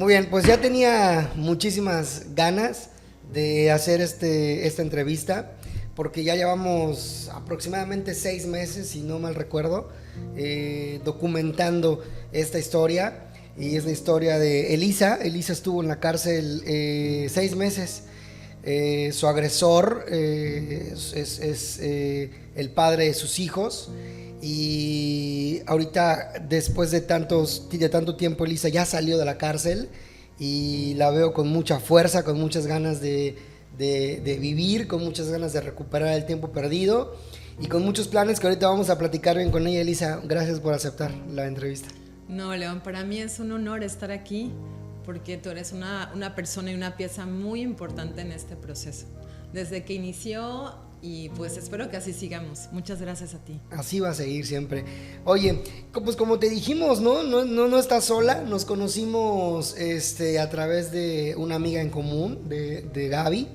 Muy bien, pues ya tenía muchísimas ganas de hacer esta entrevista, porque ya llevamos aproximadamente 6 meses, si no mal recuerdo, documentando esta historia. Y es la historia de Elisa. Elisa estuvo en la cárcel 6 meses. Su agresor es el padre de sus hijos. Y ahorita, después de tanto tiempo, Elisa ya salió de la cárcel y la veo con mucha fuerza, con muchas ganas de vivir, con muchas ganas de recuperar el tiempo perdido y con muchos planes que ahorita vamos a platicar bien con ella. Elisa, gracias por aceptar la entrevista. No, León, para mí es un honor estar aquí porque tú eres una persona y una pieza muy importante en este proceso. Desde que inició, y pues espero que así sigamos. Muchas gracias a ti. Así va a seguir siempre. Oye, pues como te dijimos, no estás sola. Nos conocimos a través de una amiga en común, de Gaby.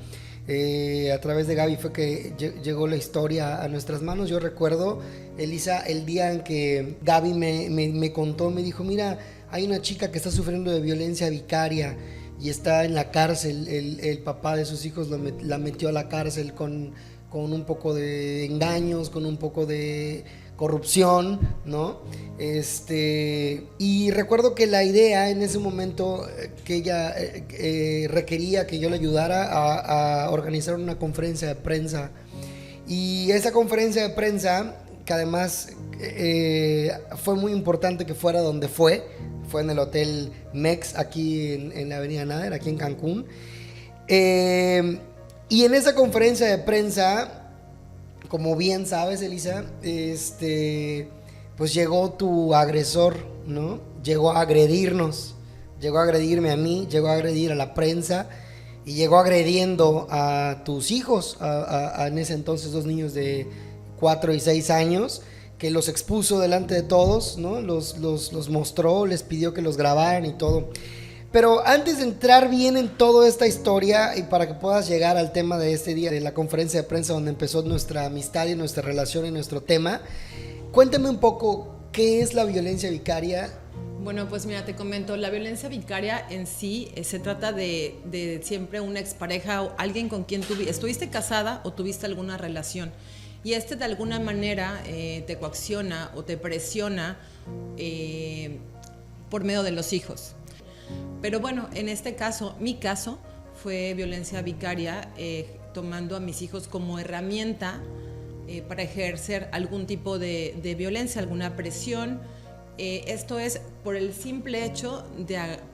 A través de Gaby fue que llegó la historia a nuestras manos. Yo recuerdo, Elisa, el día en que Gaby me contó, me dijo, mira, hay una chica que está sufriendo de violencia vicaria y está en la cárcel. El papá de sus hijos la metió a la cárcel con un poco de engaños, con un poco de corrupción, ¿no? Y recuerdo que la idea en ese momento que ella requería que yo le ayudara a organizar una conferencia de prensa. Y esa conferencia de prensa, que además fue muy importante que fuera donde fue en el Hotel Mex, aquí en la Avenida Nader, aquí en Cancún. Y en esa conferencia de prensa, como bien sabes, Elisa, pues llegó tu agresor, ¿no? Llegó a agredirnos, llegó a agredirme a mí, llegó a agredir a la prensa y llegó agrediendo a tus hijos, en ese entonces 2 niños de 4 y 6 años, que los expuso delante de todos, ¿no? Los mostró, les pidió que los grabaran y todo. Pero antes de entrar bien en toda esta historia y para que puedas llegar al tema de este día, de la conferencia de prensa donde empezó nuestra amistad y nuestra relación y nuestro tema, cuéntame un poco qué es la violencia vicaria. Bueno, pues mira, te comento, la violencia vicaria en sí se trata de siempre una expareja o alguien con quien estuviste casada o tuviste alguna relación. Y de alguna manera te coacciona o te presiona por medio de los hijos. Pero bueno, en este caso, mi caso fue violencia vicaria, tomando a mis hijos como herramienta para ejercer algún tipo de violencia, alguna presión. Esto es por el simple hecho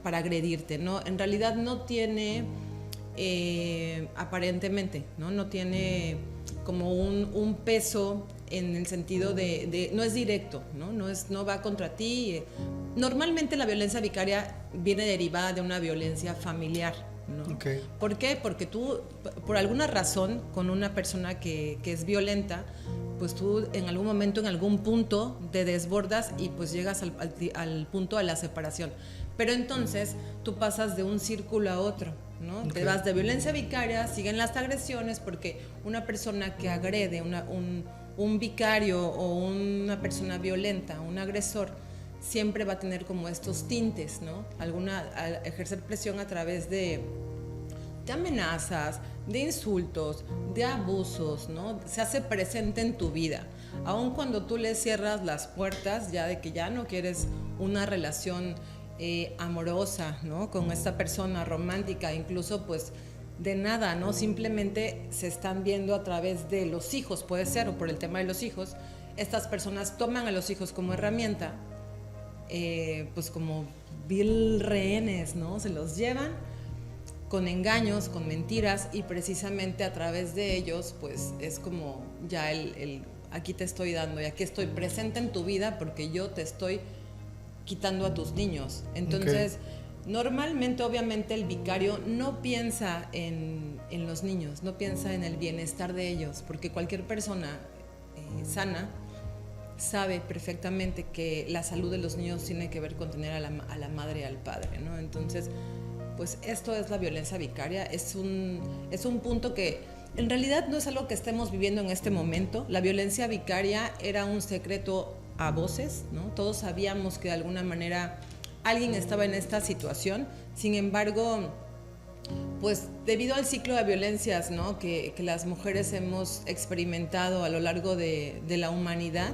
para agredirte, ¿no? En realidad no tiene, aparentemente, no tiene como un peso en el sentido de no es directo, no va contra ti. Normalmente la violencia vicaria viene derivada de una violencia familiar, ¿no? Okay. ¿Por qué? Porque tú, por alguna razón, con una persona que es violenta, pues tú en algún momento, en algún punto, te desbordas y pues llegas al punto de la separación. Pero entonces tú pasas de un círculo a otro, ¿no? Okay. Te vas de violencia vicaria, siguen las agresiones, porque una persona que agrede, un vicario o una persona violenta, un agresor, siempre va a tener como estos tintes, ¿no? Ejercer presión a través de amenazas, de insultos, de abusos, ¿no? Se hace presente en tu vida. Aun cuando tú le cierras las puertas ya de que ya no quieres una relación amorosa, ¿no? Con esta persona romántica, incluso pues de nada, ¿no? Simplemente se están viendo a través de los hijos, puede ser, o por el tema de los hijos. Estas personas toman a los hijos como herramienta, pues como vil rehenes, ¿no? Se los llevan con engaños, con mentiras, y precisamente a través de ellos, pues es como ya aquí te estoy dando y aquí estoy presente en tu vida porque yo te estoy quitando a tus niños. Entonces, normalmente, obviamente, el vicario no piensa en los niños, no piensa en el bienestar de ellos, porque cualquier persona sana sabe perfectamente que la salud de los niños tiene que ver con tener a la madre y al padre, ¿no? Entonces, pues esto es la violencia vicaria, es un punto que en realidad no es algo que estemos viviendo en este momento. La violencia vicaria era un secreto a voces, ¿no? Todos sabíamos que de alguna manera alguien estaba en esta situación. Sin embargo, pues debido al ciclo de violencias, ¿no?, que las mujeres hemos experimentado a lo largo de la humanidad,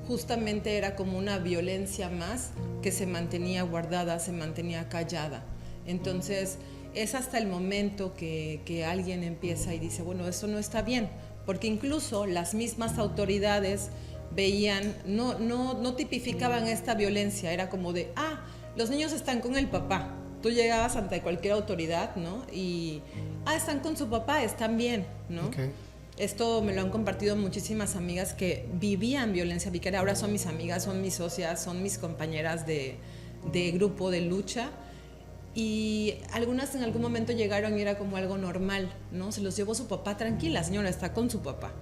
justamente era como una violencia más que se mantenía guardada, se mantenía callada. Entonces es hasta el momento que alguien empieza y dice, bueno, eso no está bien, porque incluso las mismas autoridades veían, no tipificaban esta violencia, era como de, los niños están con el papá. Tú llegabas ante cualquier autoridad, ¿no? Y, están con su papá, están bien, ¿no? Okay. Esto me lo han compartido muchísimas amigas que vivían violencia vicaria. Ahora son mis amigas, son mis socias, son mis compañeras de grupo de lucha. Y algunas en algún momento llegaron y era como algo normal, ¿no? Se los llevó su papá, tranquila, señora, está con su papá.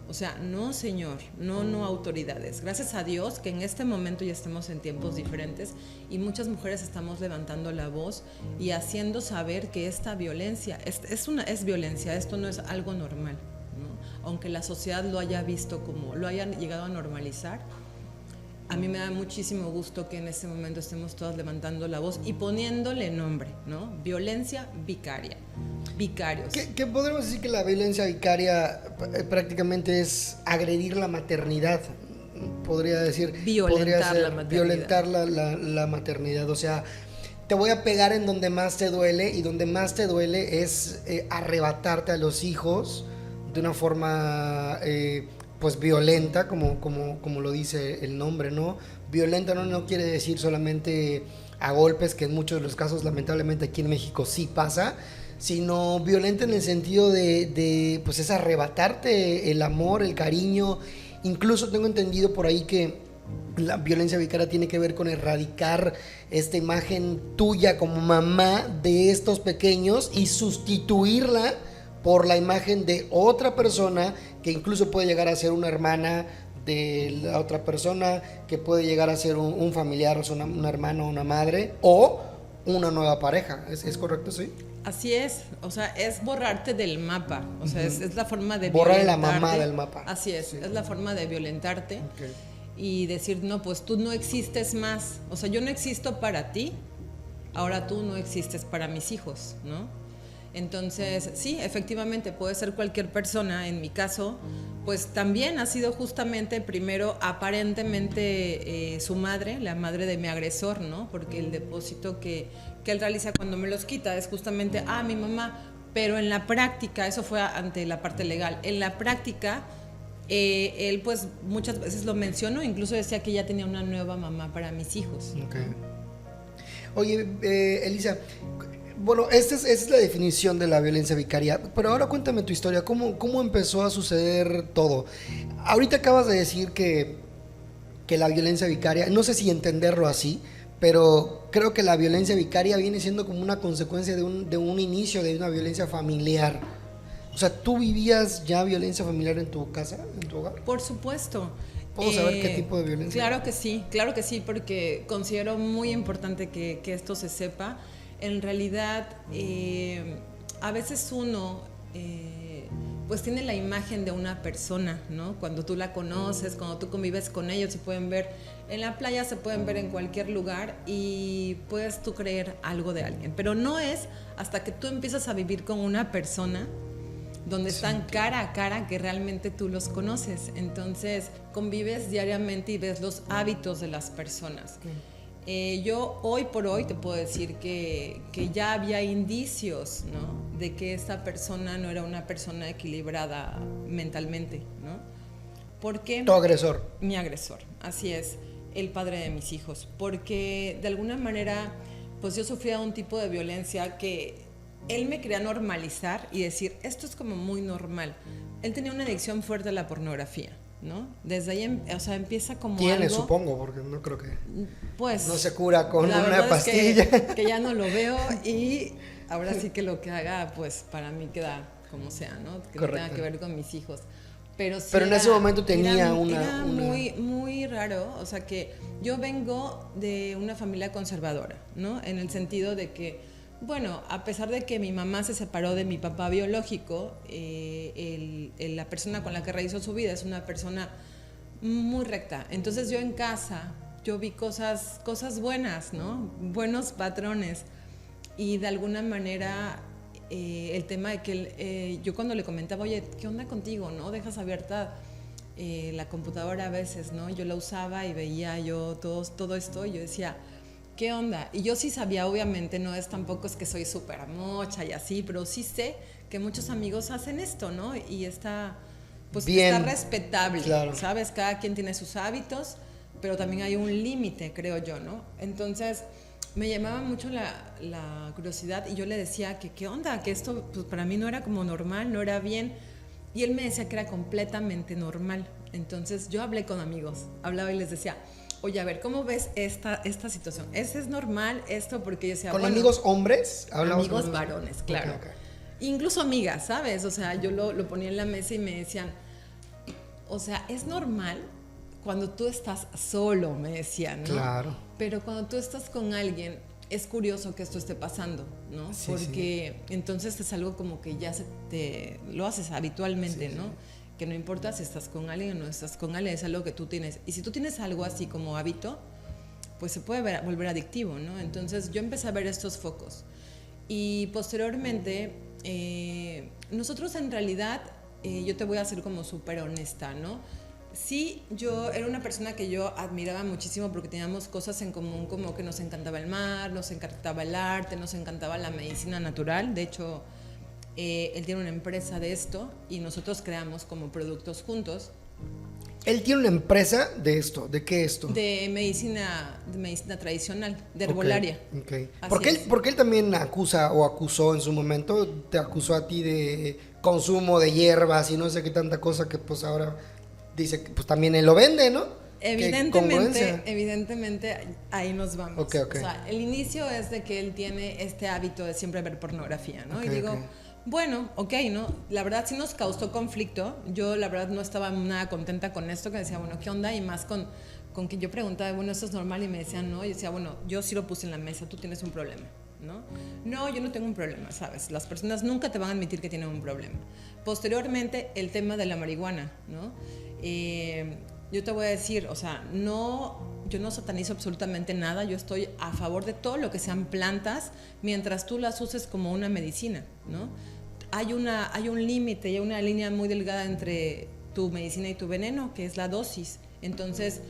O sea, no, señor, no autoridades. Gracias a Dios que en este momento ya estamos en tiempos diferentes y muchas mujeres estamos levantando la voz y haciendo saber que esta violencia es violencia, esto no es algo normal, ¿no? Aunque la sociedad lo haya visto como, lo hayan llegado a normalizar, a mí me da muchísimo gusto que en este momento estemos todas levantando la voz y poniéndole nombre, ¿no? Violencia vicaria. Vicarios. ¿Qué podemos decir que la violencia vicaria prácticamente es agredir la maternidad? Podría decir. Violentar la maternidad. Violentar la maternidad. O sea, te voy a pegar en donde más te duele, y donde más te duele es arrebatarte a los hijos de una forma pues violenta, como lo dice el nombre, ¿no? Violenta no quiere decir solamente a golpes, que en muchos de los casos lamentablemente aquí en México sí pasa, sino violenta en el sentido de pues es arrebatarte el amor, el cariño. Incluso tengo entendido por ahí que la violencia vicaria tiene que ver con erradicar esta imagen tuya como mamá de estos pequeños y sustituirla por la imagen de otra persona, que incluso puede llegar a ser una hermana de la otra persona, que puede llegar a ser un familiar, o sea, una hermana o una madre, o una nueva pareja. ¿Es correcto, sí? Así es, o sea, es borrarte del mapa, o sea, es la forma de borrar a la mamá del mapa. Así es, sí. Es la forma de violentarte, y decir, no, pues tú no existes más, o sea, yo no existo para ti, ahora tú no existes para mis hijos, ¿no? Entonces, sí, efectivamente, puede ser cualquier persona. En mi caso, pues también ha sido justamente primero aparentemente su madre, la madre de mi agresor, ¿no? Porque el depósito que él realiza cuando me los quita es justamente, mi mamá, pero en la práctica, eso fue ante la parte legal, en la práctica, él pues muchas veces lo mencionó, incluso decía que ya tenía una nueva mamá para mis hijos. Okay. Oye, Elisa, bueno, esta es la definición de la violencia vicaria, pero ahora cuéntame tu historia, ¿cómo empezó a suceder todo? Ahorita acabas de decir que la violencia vicaria, no sé si entenderlo así, pero creo que la violencia vicaria viene siendo como una consecuencia de un inicio de una violencia familiar. O sea, ¿tú vivías ya violencia familiar en tu casa, en tu hogar? Por supuesto. ¿Puedo saber qué tipo de violencia? Claro que sí, porque considero muy importante que esto se sepa. En realidad, a veces uno pues tiene la imagen de una persona, ¿no? Cuando tú la conoces, cuando tú convives con ellos, se pueden ver en la playa, se pueden ver en cualquier lugar y puedes tú creer algo de alguien. Pero no es hasta que tú empiezas a vivir con una persona donde están cara a cara que realmente tú los conoces. Entonces, convives diariamente y ves los hábitos de las personas. Yo hoy por hoy te puedo decir que ya había indicios, ¿no?, de que esta persona no era una persona equilibrada mentalmente, ¿no? Porque ¿Tu agresor? Mi agresor, así es, el padre de mis hijos. Porque de alguna manera, pues yo sufría un tipo de violencia que él me quería normalizar y decir, esto es como muy normal. Él tenía una adicción fuerte a la pornografía, ¿no? Desde ahí, o sea, empieza como tiene, algo, supongo, porque no creo que pues, no se cura con una pastilla. Es que ya no lo veo y ahora sí que lo que haga, pues, para mí queda como sea, ¿no? Que no tenga que ver con mis hijos. Pero sí en ese momento tenía era muy, muy raro, o sea, que yo vengo de una familia conservadora, ¿no? En el sentido de que, bueno, a pesar de que mi mamá se separó de mi papá biológico, la persona con la que realizó su vida es una persona muy recta. Entonces yo en casa yo vi cosas buenas, ¿no? Buenos patrones. Y de alguna manera el tema de que yo cuando le comentaba, oye, ¿qué onda contigo? ¿No? Dejas abierta la computadora a veces, ¿no? Yo la usaba y veía yo todo esto y yo decía, ¿qué onda? Y yo sí sabía, obviamente, no es tampoco es que soy súper mocha y así, pero sí sé que muchos amigos hacen esto, ¿no? Y está, pues bien, está respetable, claro. ¿Sabes? Cada quien tiene sus hábitos, pero también hay un límite, creo yo, ¿no? Entonces me llamaba mucho la curiosidad y yo le decía que qué onda, que esto pues, para mí no era como normal, no era bien. Y él me decía que era completamente normal. Entonces yo hablé con amigos, hablaba y les decía, oye, a ver, ¿cómo ves esta situación? ¿Es normal esto? Porque yo decía, ¿con amigos hombres? Amigos varones, claro. Okay. Incluso amigas, ¿sabes? O sea, yo lo ponía en la mesa y me decían, o sea, es normal cuando tú estás solo, me decían, ¿no? Claro. Pero cuando tú estás con alguien, es curioso que esto esté pasando, ¿no? Sí, porque entonces es algo como que ya lo haces habitualmente, ¿no? Que no importa si estás con alguien o no estás con alguien, es algo que tú tienes. Y si tú tienes algo así como hábito, pues se puede volver adictivo, ¿no? Entonces yo empecé a ver estos focos. Y posteriormente, nosotros en realidad, yo te voy a ser como súper honesta, ¿no? Sí, yo era una persona que yo admiraba muchísimo porque teníamos cosas en común, como que nos encantaba el mar, nos encantaba el arte, nos encantaba la medicina natural. De hecho, él tiene una empresa de esto y nosotros creamos como productos juntos. Él tiene una empresa de esto, ¿de qué esto? De medicina tradicional, de herbolaria. Okay. Porque él también acusa o acusó en su momento, te acusó a ti de consumo de hierbas y no sé qué tanta cosa que pues ahora dice que pues también él lo vende, ¿no? Evidentemente ahí nos vamos. Okay. O sea, el inicio es de que él tiene este hábito de siempre ver pornografía, ¿no? Y digo, bueno, ¿no? La verdad sí nos causó conflicto. Yo la verdad no estaba nada contenta con esto, que decía, bueno, ¿qué onda? Y más con que yo preguntaba, bueno, ¿esto es normal? Y me decían, no. Y decía, bueno, yo sí lo puse en la mesa, tú tienes un problema, ¿no? No, yo no tengo un problema, ¿sabes? Las personas nunca te van a admitir que tienen un problema. Posteriormente, el tema de la marihuana, ¿no? Yo te voy a decir, o sea, yo no satanizo absolutamente nada, yo estoy a favor de todo lo que sean plantas mientras tú las uses como una medicina, ¿no? Hay un límite, hay una línea muy delgada entre tu medicina y tu veneno, que es la dosis. Entonces,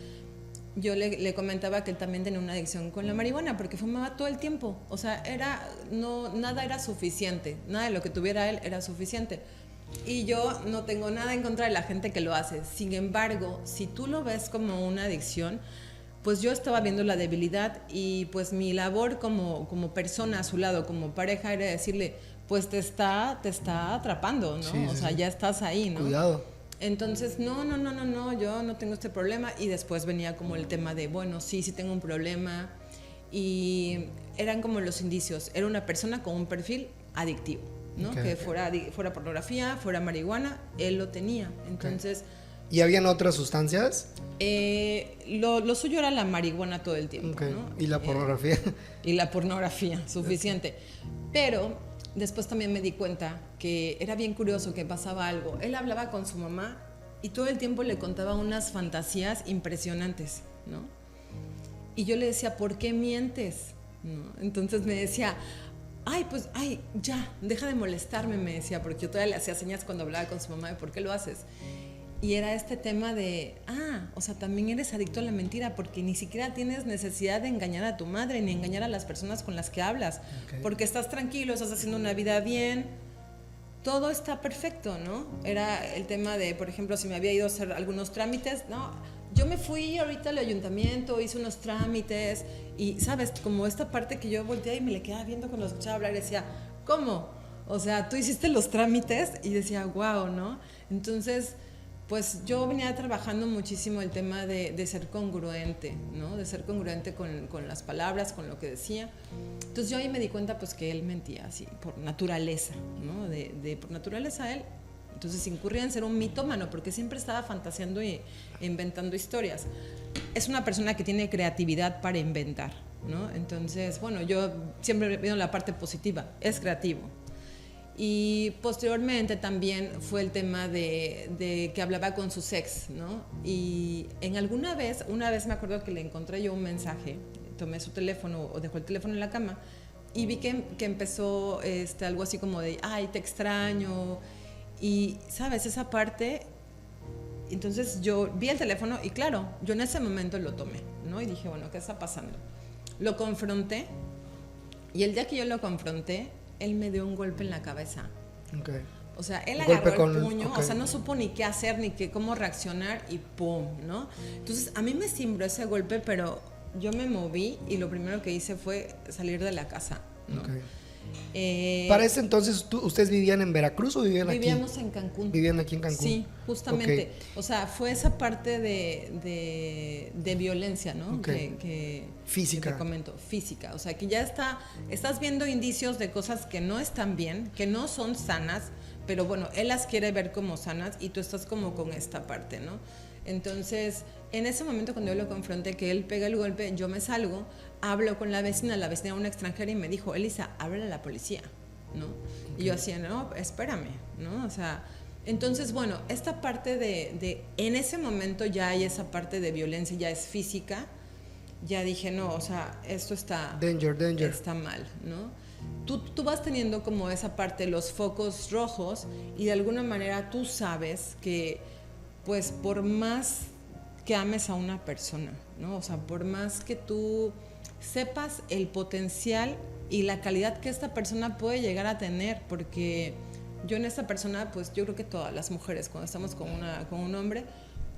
yo le comentaba que él también tenía una adicción con la marihuana porque fumaba todo el tiempo. O sea, nada era suficiente, nada de lo que tuviera él era suficiente. Y yo no tengo nada en contra de la gente que lo hace. Sin embargo, si tú lo ves como una adicción, pues yo estaba viendo la debilidad y pues mi labor como persona a su lado, como pareja, era decirle, pues te está atrapando, ¿no? Sí, o sea, ya estás ahí, ¿no? Cuidado. Entonces, no, yo no tengo este problema. Y después venía como el tema de, bueno, sí tengo un problema. Y eran como los indicios. Era una persona con un perfil adictivo, ¿no? Que fuera pornografía, fuera marihuana, él lo tenía. Entonces... ¿Y habían otras sustancias? Lo suyo era la marihuana todo el tiempo, ¿no? ¿Y la pornografía? Y la pornografía, suficiente. Pero después también me di cuenta que era bien curioso que pasaba algo. Él hablaba con su mamá y todo el tiempo le contaba unas fantasías impresionantes, ¿no? Y yo le decía, ¿por qué mientes? ¿No? Entonces me decía... ya, deja de molestarme, me decía, porque yo todavía le hacía señas cuando hablaba con su mamá de por qué lo haces. Y era este tema de, o sea, también eres adicto a la mentira porque ni siquiera tienes necesidad de engañar a tu madre ni engañar a las personas con las que hablas, porque estás tranquilo, estás haciendo una vida bien, todo está perfecto, ¿no? Era el tema de, por ejemplo, si me había ido a hacer algunos trámites, no, yo me fui ahorita al ayuntamiento, hice unos trámites y, ¿sabes? Como esta parte que yo volteaba y me le quedaba viendo cuando lo escuchaba hablar y decía, ¿cómo? O sea, tú hiciste los trámites y decía, wow, ¿no? Entonces, pues yo venía trabajando muchísimo el tema de ser congruente, ¿no? De ser congruente con las palabras, con lo que decía. Entonces yo ahí me di cuenta pues que él mentía así, por naturaleza, ¿no? Por naturaleza él. Entonces incurría en ser un mitómano porque siempre estaba fantaseando e inventando historias. Es una persona que tiene creatividad para inventar, ¿no? Entonces, bueno, yo siempre veo la parte positiva, es creativo. Y posteriormente también fue el tema de que hablaba con su ex, ¿no? Y una vez me acuerdo que le encontré yo un mensaje, tomé su teléfono o dejó el teléfono en la cama y vi que empezó algo así como de, ay, te extraño. Y, ¿sabes? Esa parte, entonces yo vi el teléfono y claro, yo en ese momento lo tomé, ¿no? Y dije, bueno, ¿qué está pasando? Lo confronté y el día que yo lo confronté, él me dio un golpe en la cabeza. Okay. O sea, él agarró el puño, okay. O sea, no supo ni qué hacer, ni cómo reaccionar y ¡pum!, ¿no? Entonces, a mí me cimbró ese golpe, pero yo me moví y lo primero que hice fue salir de la casa, ¿no? Okay. Para ese entonces, ¿ustedes vivían en Veracruz o vivían aquí? Vivíamos en Cancún. Vivían aquí en Cancún. Sí, justamente. Okay. O sea, fue esa parte de violencia, ¿no? Okay. Física. Que te comento, física. O sea, que ya estás viendo indicios de cosas que no están bien, que no son sanas, pero bueno, él las quiere ver como sanas y tú estás como con esta parte, ¿no? Entonces, en ese momento cuando yo lo confronté, que él pega el golpe, yo me salgo, hablo con la vecina una extranjera y me dijo, Elisa, háblale a la policía, ¿no? Okay. Y yo hacía, no, espérame, ¿no? O sea, entonces, bueno, esta parte en ese momento ya hay esa parte de violencia, ya es física, ya dije, no, o sea, esto está... Danger. Está mal, ¿no? Tú vas teniendo como esa parte, los focos rojos, y de alguna manera tú sabes que, pues, por más que ames a una persona, ¿no? O sea, por más que tú sepas el potencial y la calidad que esta persona puede llegar a tener, porque yo en esta persona, pues yo creo que todas las mujeres, cuando estamos con un hombre,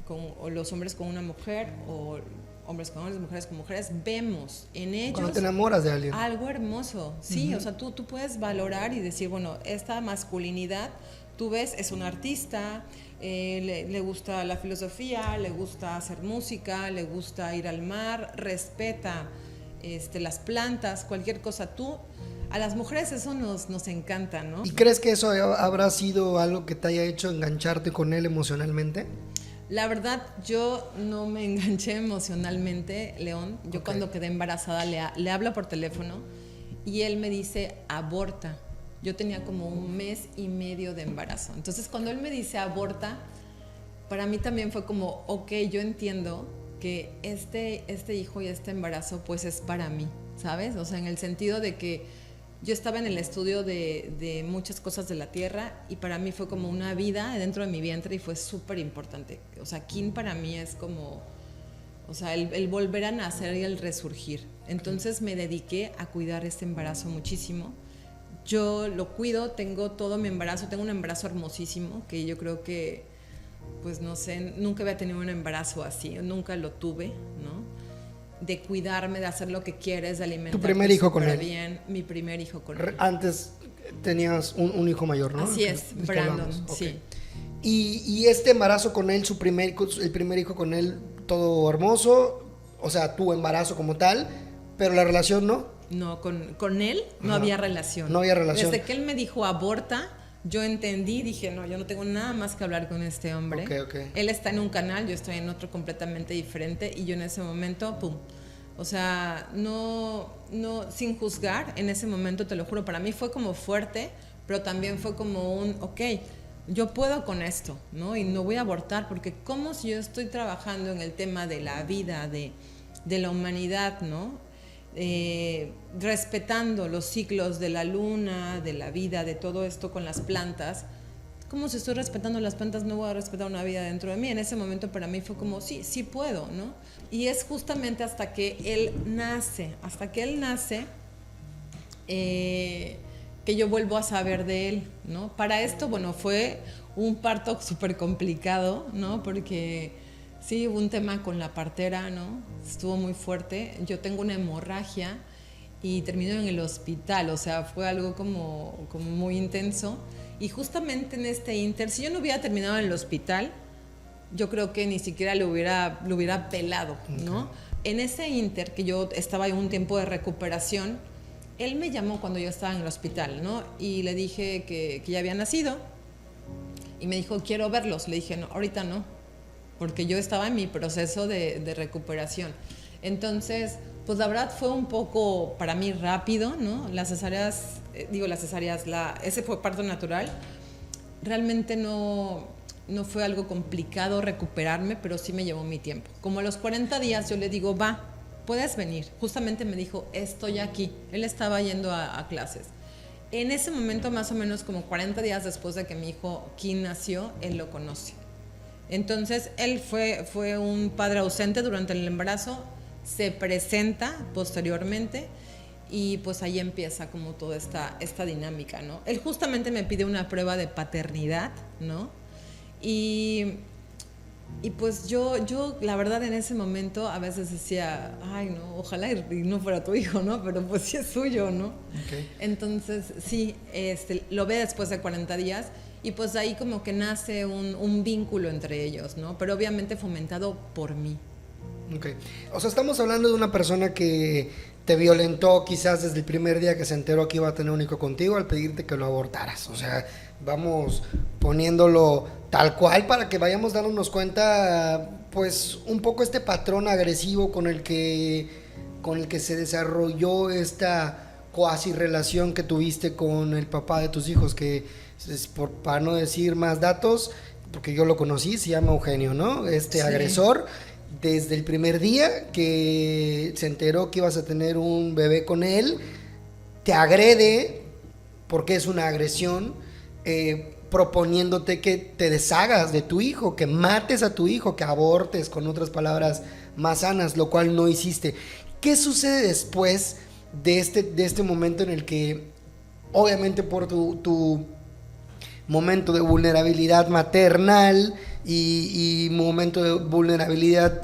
o los hombres con una mujer, o hombres con hombres, mujeres con mujeres, vemos en ellos... Cuando te enamoras de alguien. Algo hermoso, sí, o sea, tú puedes valorar y decir, bueno, esta masculinidad, tú ves, es un artista, le gusta la filosofía, le gusta hacer música, le gusta ir al mar, respeta las plantas, cualquier cosa. A las mujeres eso nos encanta, ¿no? ¿Y crees que eso habrá sido algo que te haya hecho engancharte con él emocionalmente? La verdad, yo no me enganché emocionalmente, León. Yo cuando quedé embarazada le hablo por teléfono y él me dice, aborta. Yo tenía como 1 mes y medio de embarazo. Entonces, cuando él me dice aborta, para mí también fue como, ok, yo entiendo que este hijo y este embarazo pues es para mí, ¿sabes? O sea, en el sentido de que yo estaba en el estudio de muchas cosas de la tierra y para mí fue como una vida dentro de mi vientre y fue súper importante. O sea, Kin para mí es como, o sea, el volver a nacer y el resurgir. Entonces me dediqué a cuidar este embarazo muchísimo. Yo lo cuido, tengo todo mi embarazo, tengo un embarazo hermosísimo que yo creo que, pues no sé, nunca había tenido un embarazo así, nunca lo tuve, ¿no? De cuidarme, de hacer lo que quieres, de alimentarme. ¿Tu primer hijo con él? Bien, mi primer hijo con él. Antes tenías un hijo mayor, ¿no? Así es, Brandon, sí. ¿Y este embarazo con él, el primer hijo con él, todo hermoso? O sea, tu embarazo como tal, pero la relación no. No, con él no había relación. No había relación. Desde que él me dijo aborta, yo entendí, dije, no, yo no tengo nada más que hablar con este hombre. Okay. Él está en un canal, yo estoy en otro completamente diferente y yo en ese momento, pum. O sea, no, sin juzgar, en ese momento, te lo juro, para mí fue como fuerte, pero también fue como ok, yo puedo con esto, ¿no? Y no voy a abortar, porque como si yo estoy trabajando en el tema de la vida, de la humanidad, ¿no? Respetando los ciclos de la luna, de la vida, de todo esto con las plantas. Como si estoy respetando las plantas, no voy a respetar una vida dentro de mí. En ese momento para mí fue como, sí puedo, ¿no? Y es justamente hasta que él nace, que yo vuelvo a saber de él, ¿no? Para esto, bueno, fue un parto súper complicado, ¿no? Porque sí, hubo un tema con la partera, ¿no? Estuvo muy fuerte. Yo tengo una hemorragia y termino en el hospital, o sea, fue algo como muy intenso. Y justamente en este inter, si yo no hubiera terminado en el hospital, yo creo que ni siquiera lo hubiera pelado, ¿no? Okay. En ese inter, que yo estaba en un tiempo de recuperación, él me llamó cuando yo estaba en el hospital, ¿no? Y le dije que ya había nacido y me dijo, quiero verlos. Le dije, no, ahorita no, porque yo estaba en mi proceso de recuperación. Entonces, pues la verdad fue un poco para mí rápido, ¿no? Las cesáreas las cesáreas, ese fue parto natural, realmente no fue algo complicado recuperarme, pero sí me llevó mi tiempo. Como a los 40 días yo le digo, va, puedes venir. Justamente me dijo, estoy aquí. Él estaba yendo a clases. En ese momento, más o menos como 40 días después de que mi hijo Kim nació, él lo conoce. Entonces, él fue un padre ausente durante el embarazo, se presenta posteriormente y pues ahí empieza como toda esta dinámica, ¿no? Él justamente me pide una prueba de paternidad, ¿no? Y pues yo la verdad en ese momento a veces decía, ay no, ojalá y no fuera tu hijo, ¿no? Pero pues sí es suyo, ¿no? Okay. Entonces sí, lo ve después de 40 días y pues ahí como que nace un vínculo entre ellos, ¿no? Pero obviamente fomentado por mí. Ok, o sea, estamos hablando de una persona que te violentó quizás desde el primer día que se enteró que iba a tener un hijo contigo al pedirte que lo abortaras. O sea, vamos poniéndolo tal cual para que vayamos dándonos cuenta, pues, un poco este patrón agresivo con el que se desarrolló esta cuasi relación que tuviste con el papá de tus hijos, que para no decir más datos, porque yo lo conocí, se llama Eugenio, ¿no? Sí. Agresor. Desde el primer día que se enteró que ibas a tener un bebé con él, te agrede, porque es una agresión, proponiéndote que te deshagas de tu hijo, que mates a tu hijo, que abortes, con otras palabras más sanas, lo cual no hiciste. ¿Qué sucede después de este momento en el que, obviamente por tu momento de vulnerabilidad maternal y momento de vulnerabilidad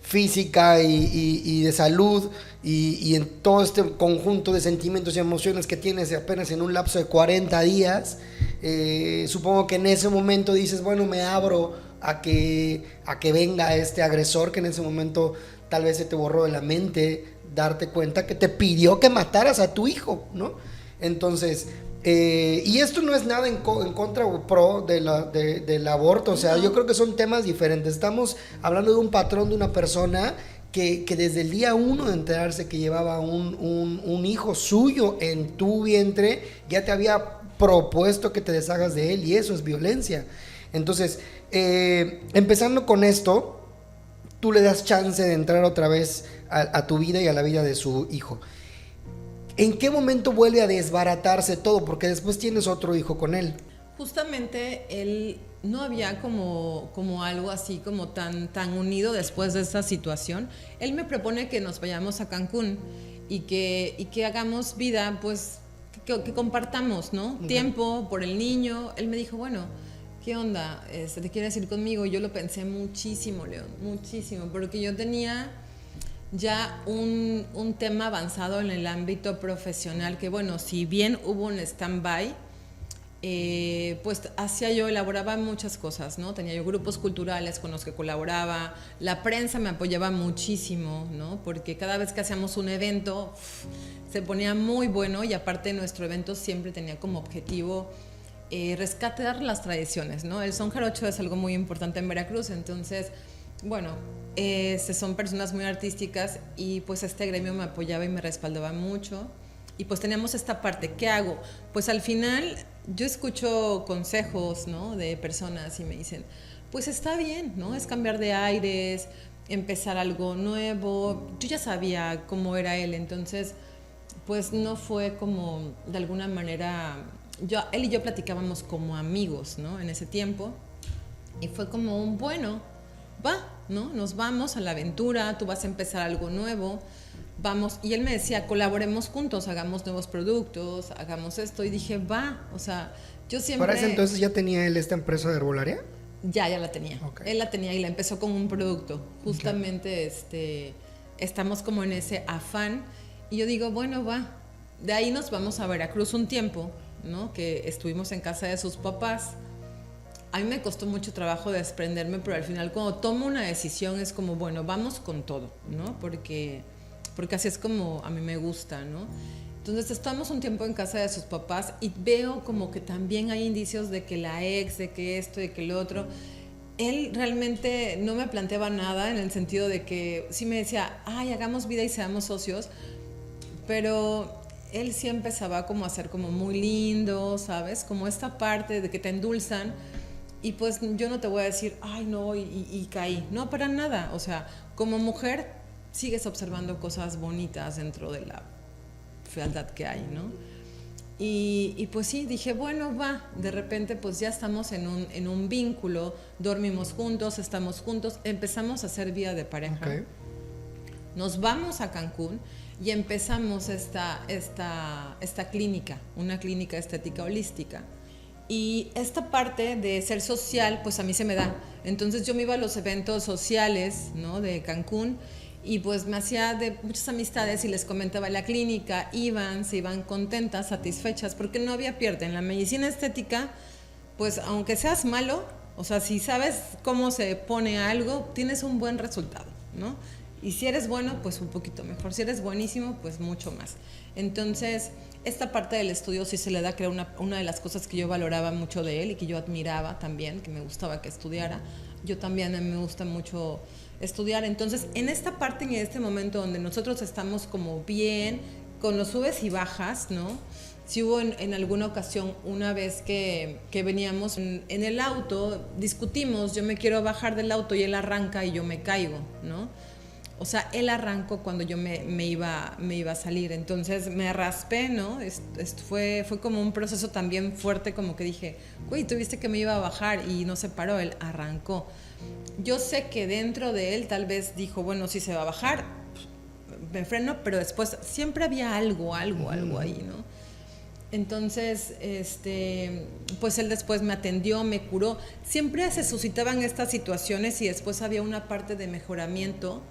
física y de salud y en todo este conjunto de sentimientos y emociones que tienes apenas en un lapso de 40 días, supongo que en ese momento dices, bueno, me abro a que venga este agresor que en ese momento tal vez se te borró de la mente darte cuenta que te pidió que mataras a tu hijo, ¿no? Entonces, y esto no es nada en contra o pro del aborto, o sea, yo creo que son temas diferentes. Estamos hablando de un patrón de una persona que desde el día 1 de enterarse que llevaba un hijo suyo en tu vientre, ya te había propuesto que te deshagas de él, y eso es violencia. Entonces, empezando con esto, tú le das chance de entrar otra vez a tu vida y a la vida de su hijo. ¿En qué momento vuelve a desbaratarse todo? Porque después tienes otro hijo con él. Justamente él no había como algo así como tan unido después de esta situación. Él me propone que nos vayamos a Cancún y que hagamos vida, pues que compartamos, ¿no? Okay. Tiempo por el niño. Él me dijo, bueno, ¿qué onda? ¿Te quieres ir conmigo? Y yo lo pensé muchísimo, León, muchísimo, porque yo tenía ya un tema avanzado en el ámbito profesional que, bueno, si bien hubo un stand-by, pues elaboraba muchas cosas, ¿no? Tenía yo grupos culturales con los que colaboraba, la prensa me apoyaba muchísimo, ¿no? Porque cada vez que hacíamos un evento se ponía muy bueno, y aparte nuestro evento siempre tenía como objetivo rescatar las tradiciones, ¿no? El son jarocho es algo muy importante en Veracruz, entonces, bueno, son personas muy artísticas y pues este gremio me apoyaba y me respaldaba mucho, y pues teníamos esta parte. ¿Qué hago? Pues al final yo escucho consejos, ¿no? De personas y me dicen, pues está bien, ¿no? Es cambiar de aires, empezar algo nuevo. Yo ya sabía cómo era él, entonces pues no fue como de alguna manera, él y yo platicábamos como amigos, ¿no? En ese tiempo, y fue como un bueno, va, ¿no? Nos vamos a la aventura, tú vas a empezar algo nuevo, vamos. Y él me decía, colaboremos juntos, hagamos nuevos productos, hagamos esto. Y dije, va, o sea, yo siempre... ¿Para ese entonces ya tenía él esta empresa de herbolaria? Ya la tenía. Okay. Él la tenía y la empezó con un producto. Justamente, okay. Estamos como en ese afán. Y yo digo, bueno, va. De ahí nos vamos a Veracruz un tiempo, ¿no? Que estuvimos en casa de sus papás. A mí me costó mucho trabajo desprenderme, pero al final cuando tomo una decisión es como, bueno, vamos con todo, ¿no? Porque así es como a mí me gusta, ¿no? Entonces estamos un tiempo en casa de sus papás y veo como que también hay indicios de que la ex, de que esto, de que lo otro. Él realmente no me planteaba nada en el sentido de que sí me decía, ay, hagamos vida y seamos socios, pero él sí empezaba como a ser como muy lindo, ¿sabes? Como esta parte de que te endulzan. Y pues yo no te voy a decir, ay no, y caí. No, para nada. O sea, como mujer sigues observando cosas bonitas dentro de la fealdad que hay, ¿no? Y pues sí, dije, bueno, va, de repente pues ya estamos en un vínculo, dormimos juntos, estamos juntos, empezamos a hacer vida de pareja. Okay. Nos vamos a Cancún y empezamos esta clínica, una clínica estética holística. Y esta parte de ser social, pues a mí se me da. Entonces yo me iba a los eventos sociales, ¿no?, de Cancún, y pues me hacía de muchas amistades y les comentaba la clínica, se iban contentas, satisfechas, porque no había pierde. En la medicina estética, pues aunque seas malo, o sea, si sabes cómo se pone algo, tienes un buen resultado, ¿no? Y si eres bueno, pues un poquito mejor. Si eres buenísimo, pues mucho más. Entonces, esta parte del estudio sí se le da, creo, una de las cosas que yo valoraba mucho de él y que yo admiraba también, que me gustaba que estudiara. Yo también, a mí me gusta mucho estudiar. Entonces, en esta parte, en este momento donde nosotros estamos como bien, con los subes y bajas, ¿no? Sí hubo en alguna ocasión, una vez que veníamos en el auto, discutimos, yo me quiero bajar del auto y él arranca y yo me caigo, ¿no? O sea, él arrancó cuando yo me iba a salir, entonces me raspé, ¿no? Fue como un proceso también fuerte, como que dije, güey, tú viste que me iba a bajar y no se paró, él arrancó. Yo sé que dentro de él tal vez dijo, bueno, sí se va a bajar, me freno, pero después siempre había algo ahí, ¿no? Entonces, pues él después me atendió, me curó. Siempre se suscitaban estas situaciones y después había una parte de mejoramiento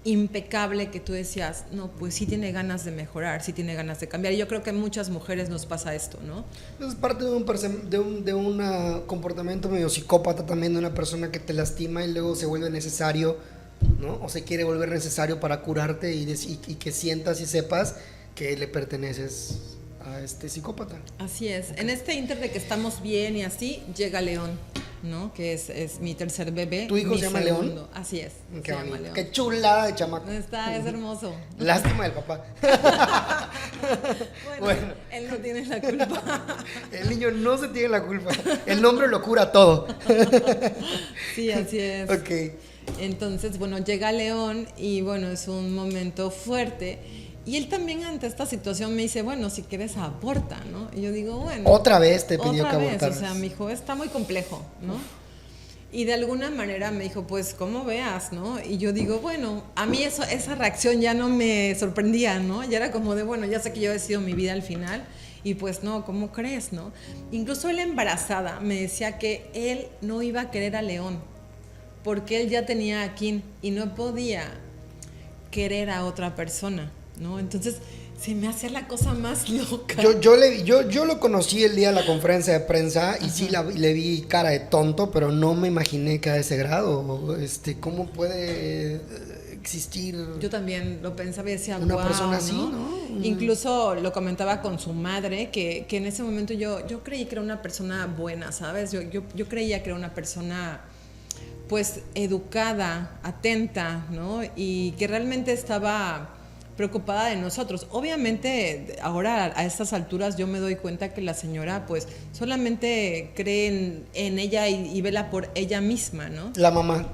impecable que tú decías, no, pues sí tiene ganas de mejorar, sí tiene ganas de cambiar. Y yo creo que a muchas mujeres nos pasa esto, ¿no? Es parte de un comportamiento medio psicópata también, de una persona que te lastima y luego se vuelve necesario, ¿no? O se quiere volver necesario para curarte y que sientas y sepas que le perteneces a este psicópata. Así es. Okay. En este inter de que estamos bien y así, llega León, ¿no? Que es mi tercer bebé. ¿Tu hijo se llama León? Así es. Qué bonito. Qué chulada de chamaco. Es hermoso. Lástima del papá. Bueno, él no tiene la culpa. El niño no se tiene la culpa. El nombre lo cura todo. Sí, así es. Ok. Entonces, bueno, llega León y bueno, es un momento fuerte. Y él también ante esta situación me dice, bueno, si quieres aborta, ¿no? Y yo digo, bueno. Otra vez te pidió que abortaras. O sea, mi hijo está muy complejo, ¿no? Uf. Y de alguna manera me dijo, pues, como veas, ¿no? Y yo digo, bueno, a mí esa reacción ya no me sorprendía, ¿no? Ya era como de, bueno, ya sé que yo he decidido mi vida al final. Y pues no, ¿cómo crees, no? Incluso él embarazada me decía que él no iba a querer a León, porque él ya tenía a Kim y no podía querer a otra persona, ¿no? Entonces se me hacía la cosa más loca. Yo lo conocí el día de la conferencia de prensa. Ajá. Y sí le vi cara de tonto, pero no me imaginé que a ese grado. ¿Cómo puede existir? Yo también lo pensaba y decía, una persona así, ¿no? Incluso lo comentaba con su madre, que en ese momento yo creí que era una persona buena, ¿sabes? Yo creía que era una persona pues educada, atenta, ¿no? Y que realmente estaba preocupada de nosotros. Obviamente, ahora a estas alturas yo me doy cuenta que la señora pues solamente cree en ella y vela por ella misma, ¿no? La mamá.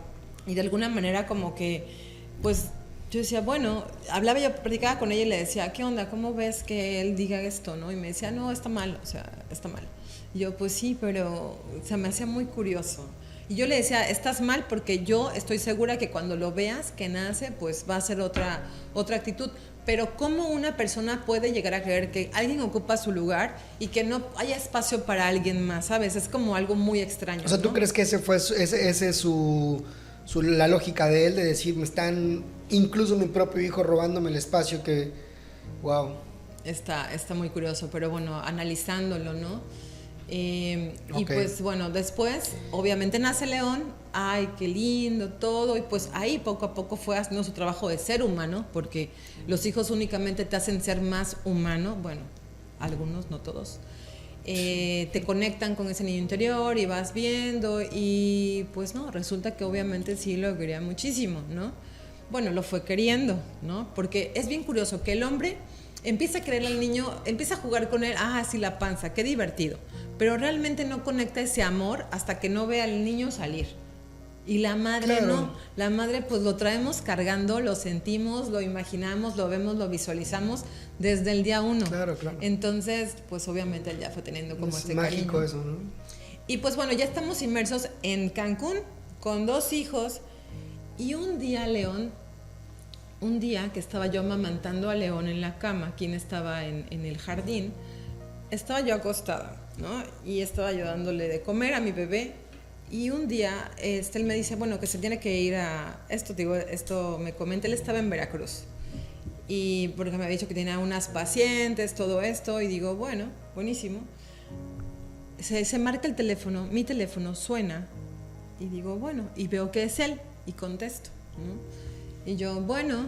Y de alguna manera como que, pues, yo decía, bueno, platicaba con ella y le decía, ¿qué onda? ¿Cómo ves que él diga esto, no? Y me decía, no, está mal, o sea, está mal. Y yo, pues sí, pero se me hacía muy curioso. Y yo le decía, estás mal porque yo estoy segura que cuando lo veas que nace, pues va a ser otra actitud. Pero ¿cómo una persona puede llegar a creer que alguien ocupa su lugar y que no haya espacio para alguien más, ¿sabes? Es como algo muy extraño. O sea, ¿tú ¿no? crees que ese es la lógica de él, de decir, me están, incluso mi propio hijo, robándome el espacio que, wow? Está muy curioso, pero bueno, analizándolo, ¿no? Y pues bueno, después obviamente nace León, ay, qué lindo todo, y pues ahí poco a poco fue haciendo su trabajo de ser humano, porque los hijos únicamente te hacen ser más humano, bueno, algunos, no todos, te conectan con ese niño interior y vas viendo, y pues no, resulta que obviamente sí lo quería muchísimo, ¿no? Bueno, lo fue queriendo, ¿no? Porque es bien curioso que el hombre empieza a creer al niño, empieza a jugar con él, sí, la panza, qué divertido. Pero realmente no conecta ese amor hasta que no ve al niño salir. Y la madre no, la madre pues lo traemos cargando, lo sentimos, lo imaginamos, lo vemos, lo visualizamos desde el día 1. Claro. Entonces, pues obviamente él ya fue teniendo como Es este mágico cariño. eso, ¿no? Y pues bueno, ya estamos inmersos en Cancún con 2 hijos. Y un día, León, un día que estaba yo amamantando a León en la cama, quien estaba en el jardín, estaba yo acostada, ¿no? Y estaba yo dándole de comer a mi bebé. Y un día él me dice, bueno, que se tiene que ir a... Esto me comenta, él estaba en Veracruz. Y porque me había dicho que tenía unas pacientes, todo esto. Y digo, bueno, buenísimo. Se marca el teléfono, mi teléfono suena. Y digo, bueno, y veo que es él. Y contesto, ¿no? Y yo, bueno,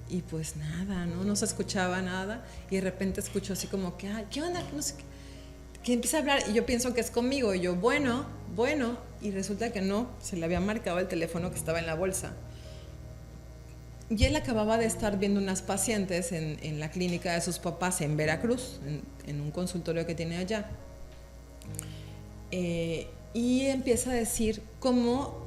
y pues nada, no se escuchaba nada. Y de repente escucho así como que, ¿qué onda? No sé qué. Que empieza a hablar y yo pienso que es conmigo. Y yo, bueno. Y resulta que no, se le había marcado el teléfono que estaba en la bolsa. Y él acababa de estar viendo unas pacientes en la clínica de sus papás en Veracruz, en un consultorio que tiene allá. Y empieza a decir cómo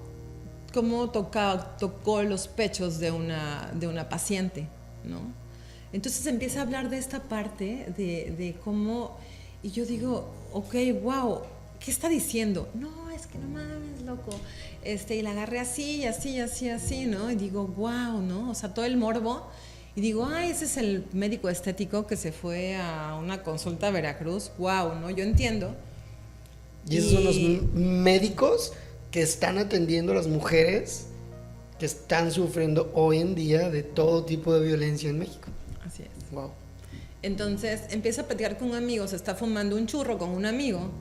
tocó los pechos de una paciente, ¿no? Entonces empieza a hablar de esta parte de cómo, y yo digo, ok, wow, ¿qué está diciendo? No, es que no mames, loco. Y la agarré así, ¿no? Y digo, wow, ¿no? O sea, todo el morbo. Y digo, ese es el médico estético que se fue a una consulta a Veracruz. Wow, ¿no? Yo entiendo. Y esos son los médicos que están atendiendo a las mujeres que están sufriendo hoy en día de todo tipo de violencia en México. Así es. Wow. Entonces empieza a platicar con un amigo, se está fumando un churro con un amigo,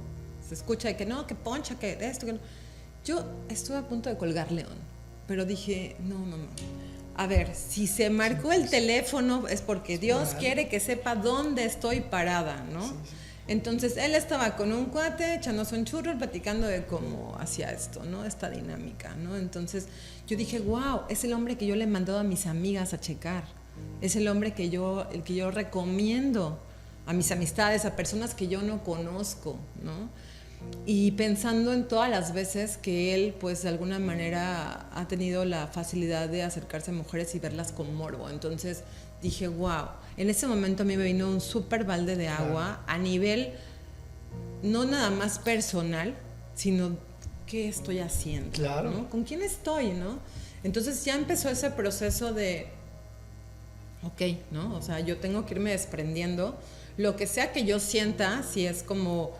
se escucha de que no, que poncha, que esto, que no. Yo estuve a punto de colgar, León, pero dije, no. A ver, si se marcó el teléfono es porque Dios quiere que sepa dónde estoy parada, ¿no? Sí. Entonces él estaba con un cuate echándose un churro, platicando de cómo hacía esto, ¿no? Esta dinámica, ¿no? Entonces yo dije, wow, es el hombre que yo le he mandado a mis amigas a checar. Es el hombre que yo recomiendo a mis amistades, a personas que yo no conozco, ¿no? Y pensando en todas las veces que él, pues de alguna manera ha tenido la facilidad de acercarse a mujeres y verlas con morbo. Entonces dije, wow, en ese momento a mí me vino un súper balde de agua a nivel no nada más personal, sino qué estoy haciendo, claro, ¿no? ¿Con quién estoy, no? Entonces ya empezó ese proceso de ok, ¿no? O sea, yo tengo que irme desprendiendo. Lo que sea que yo sienta, si es como,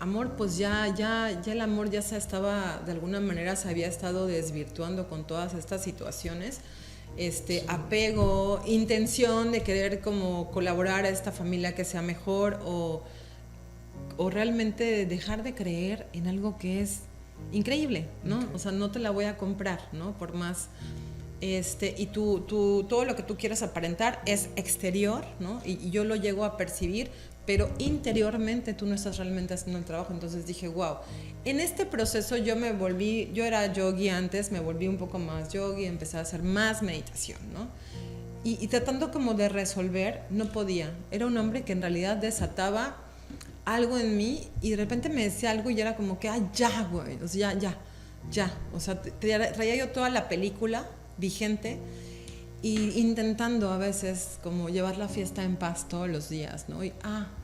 amor, pues ya el amor ya de alguna manera se había estado desvirtuando con todas estas situaciones. Apego, intención de querer como colaborar a esta familia que sea mejor o realmente dejar de creer en algo que es increíble, ¿no? Okay. O sea, no te la voy a comprar, ¿no? Por más... y tú, todo lo que tú quieras aparentar es exterior, ¿no? Y yo lo llego a percibir, pero interiormente tú no estás realmente haciendo el trabajo. Entonces dije, wow, en este proceso yo era yogi antes, me volví un poco más yogi, empecé a hacer más meditación, ¿no? Y tratando como de resolver, no podía. Era un hombre que en realidad desataba algo en mí y de repente me decía algo y era como que, ya, güey, o sea, ya. O sea, traía yo toda la película vigente y intentando a veces como llevar la fiesta en paz todos los días, ¿no? Y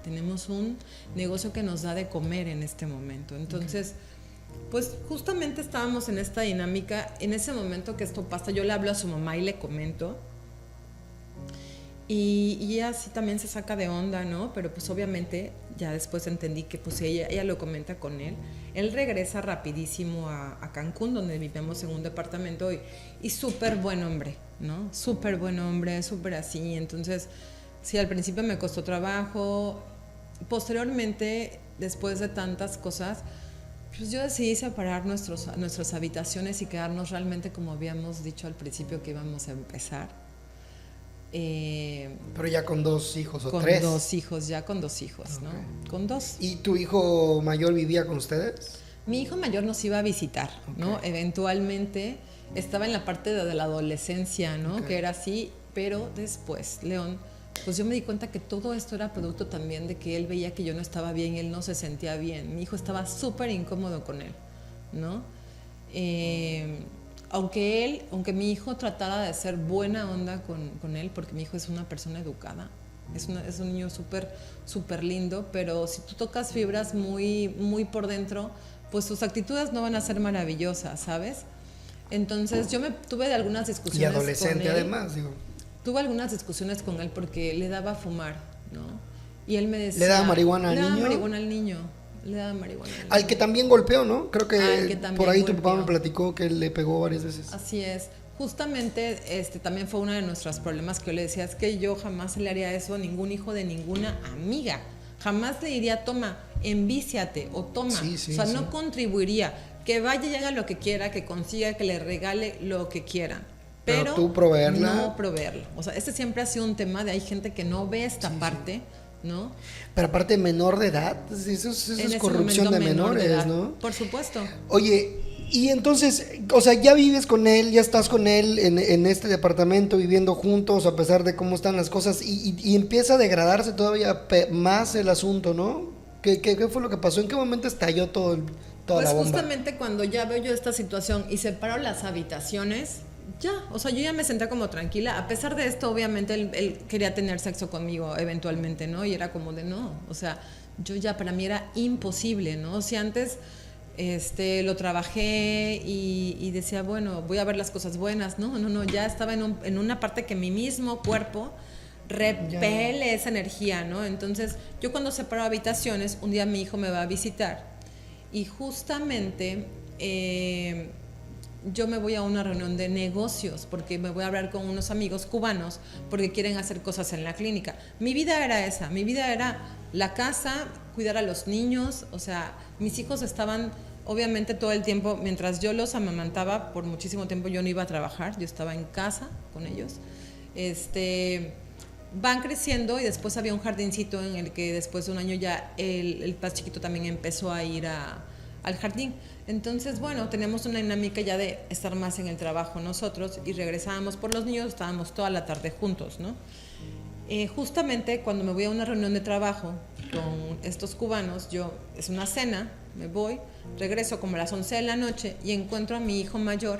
tenemos un negocio que nos da de comer en este momento. Entonces, pues justamente estábamos en esta dinámica. En ese momento que esto pasa, yo le hablo a su mamá y le comento. Y ella sí también se saca de onda, ¿no? Pero pues obviamente ya después entendí que pues ella lo comenta con él. Él regresa rapidísimo a Cancún, donde vivimos en un departamento y súper buen hombre, ¿no? Súper buen hombre, súper así. Entonces, sí, al principio me costó trabajo. Posteriormente, después de tantas cosas, pues yo decidí separar nuestras habitaciones y quedarnos realmente como habíamos dicho al principio que íbamos a empezar. Pero ya con 2 hijos o 3. Con 2 hijos, ya con 2 hijos, okay. ¿No? Con 2. ¿Y tu hijo mayor vivía con ustedes? Mi hijo mayor nos iba a visitar, okay. ¿No? Eventualmente estaba en la parte de la adolescencia, ¿no? Okay. Que era así, Pero después, León, pues yo me di cuenta que todo esto era producto también de que él veía que yo no estaba bien, él no se sentía bien. Mi hijo estaba súper incómodo con él, ¿no? Aunque mi hijo tratara de ser buena onda con él, porque mi hijo es una persona educada, es un niño súper lindo, pero si tú tocas fibras muy, muy por dentro, pues sus actitudes no van a ser maravillosas, ¿sabes? Entonces yo tuve algunas discusiones y adolescente con él. Además, digo. Tuve algunas discusiones con él porque le daba a fumar, ¿no? Y él me decía... ¿Le daba marihuana al niño? Le daba marihuana al niño. Le daba marihuana al niño. Al que también golpeó, ¿no? Creo que por ahí golpeó. Tu papá me platicó que le pegó varias veces. Así es. Justamente también fue uno de nuestros problemas que yo le decía, es que yo jamás le haría eso a ningún hijo de ninguna amiga. Jamás le diría, toma, envíciate o toma. Sí, sí, o sea, sí. no contribuiría. Que vaya y haga lo que quiera, que consiga, que le regale lo que quiera. Pero tú proveerla. No proveerla. O sea, este siempre ha sido un tema de hay gente que no ve esta parte, ¿no? Pero aparte, menor de edad, eso es corrupción de menores, ¿no? Por supuesto. Oye, y entonces, o sea, ya vives con él, ya estás con él en este departamento viviendo juntos a pesar de cómo están las cosas y empieza a degradarse todavía más el asunto, ¿no? ¿Qué fue lo que pasó? ¿En qué momento estalló toda pues la bomba? Justamente cuando ya veo yo esta situación y separo las habitaciones, ya, o sea, yo ya me senté como tranquila. A pesar de esto, obviamente, él quería tener sexo conmigo eventualmente, ¿no? Y era como de no, o sea, yo ya para mí era imposible, ¿no? Si antes lo trabajé y decía, bueno, voy a ver las cosas buenas, no, ya estaba en una parte que mi mismo cuerpo repele esa energía, ¿no? Entonces, yo cuando separo habitaciones, un día mi hijo me va a visitar y justamente yo me voy a una reunión de negocios porque me voy a hablar con unos amigos cubanos porque quieren hacer cosas en la clínica. Mi vida era esa, mi vida era la casa, cuidar a los niños, o sea, mis hijos estaban obviamente todo el tiempo, mientras yo los amamantaba, por muchísimo tiempo yo no iba a trabajar, yo estaba en casa con ellos. Van creciendo y después había un jardincito en el que después de un año ya el más chiquito también empezó a ir al jardín. Entonces, bueno, teníamos una dinámica ya de estar más en el trabajo nosotros y regresábamos por los niños, estábamos toda la tarde juntos, ¿no? Justamente cuando me voy a una reunión de trabajo con estos cubanos, es una cena, me voy, regreso como a las 11 de la noche y encuentro a mi hijo mayor,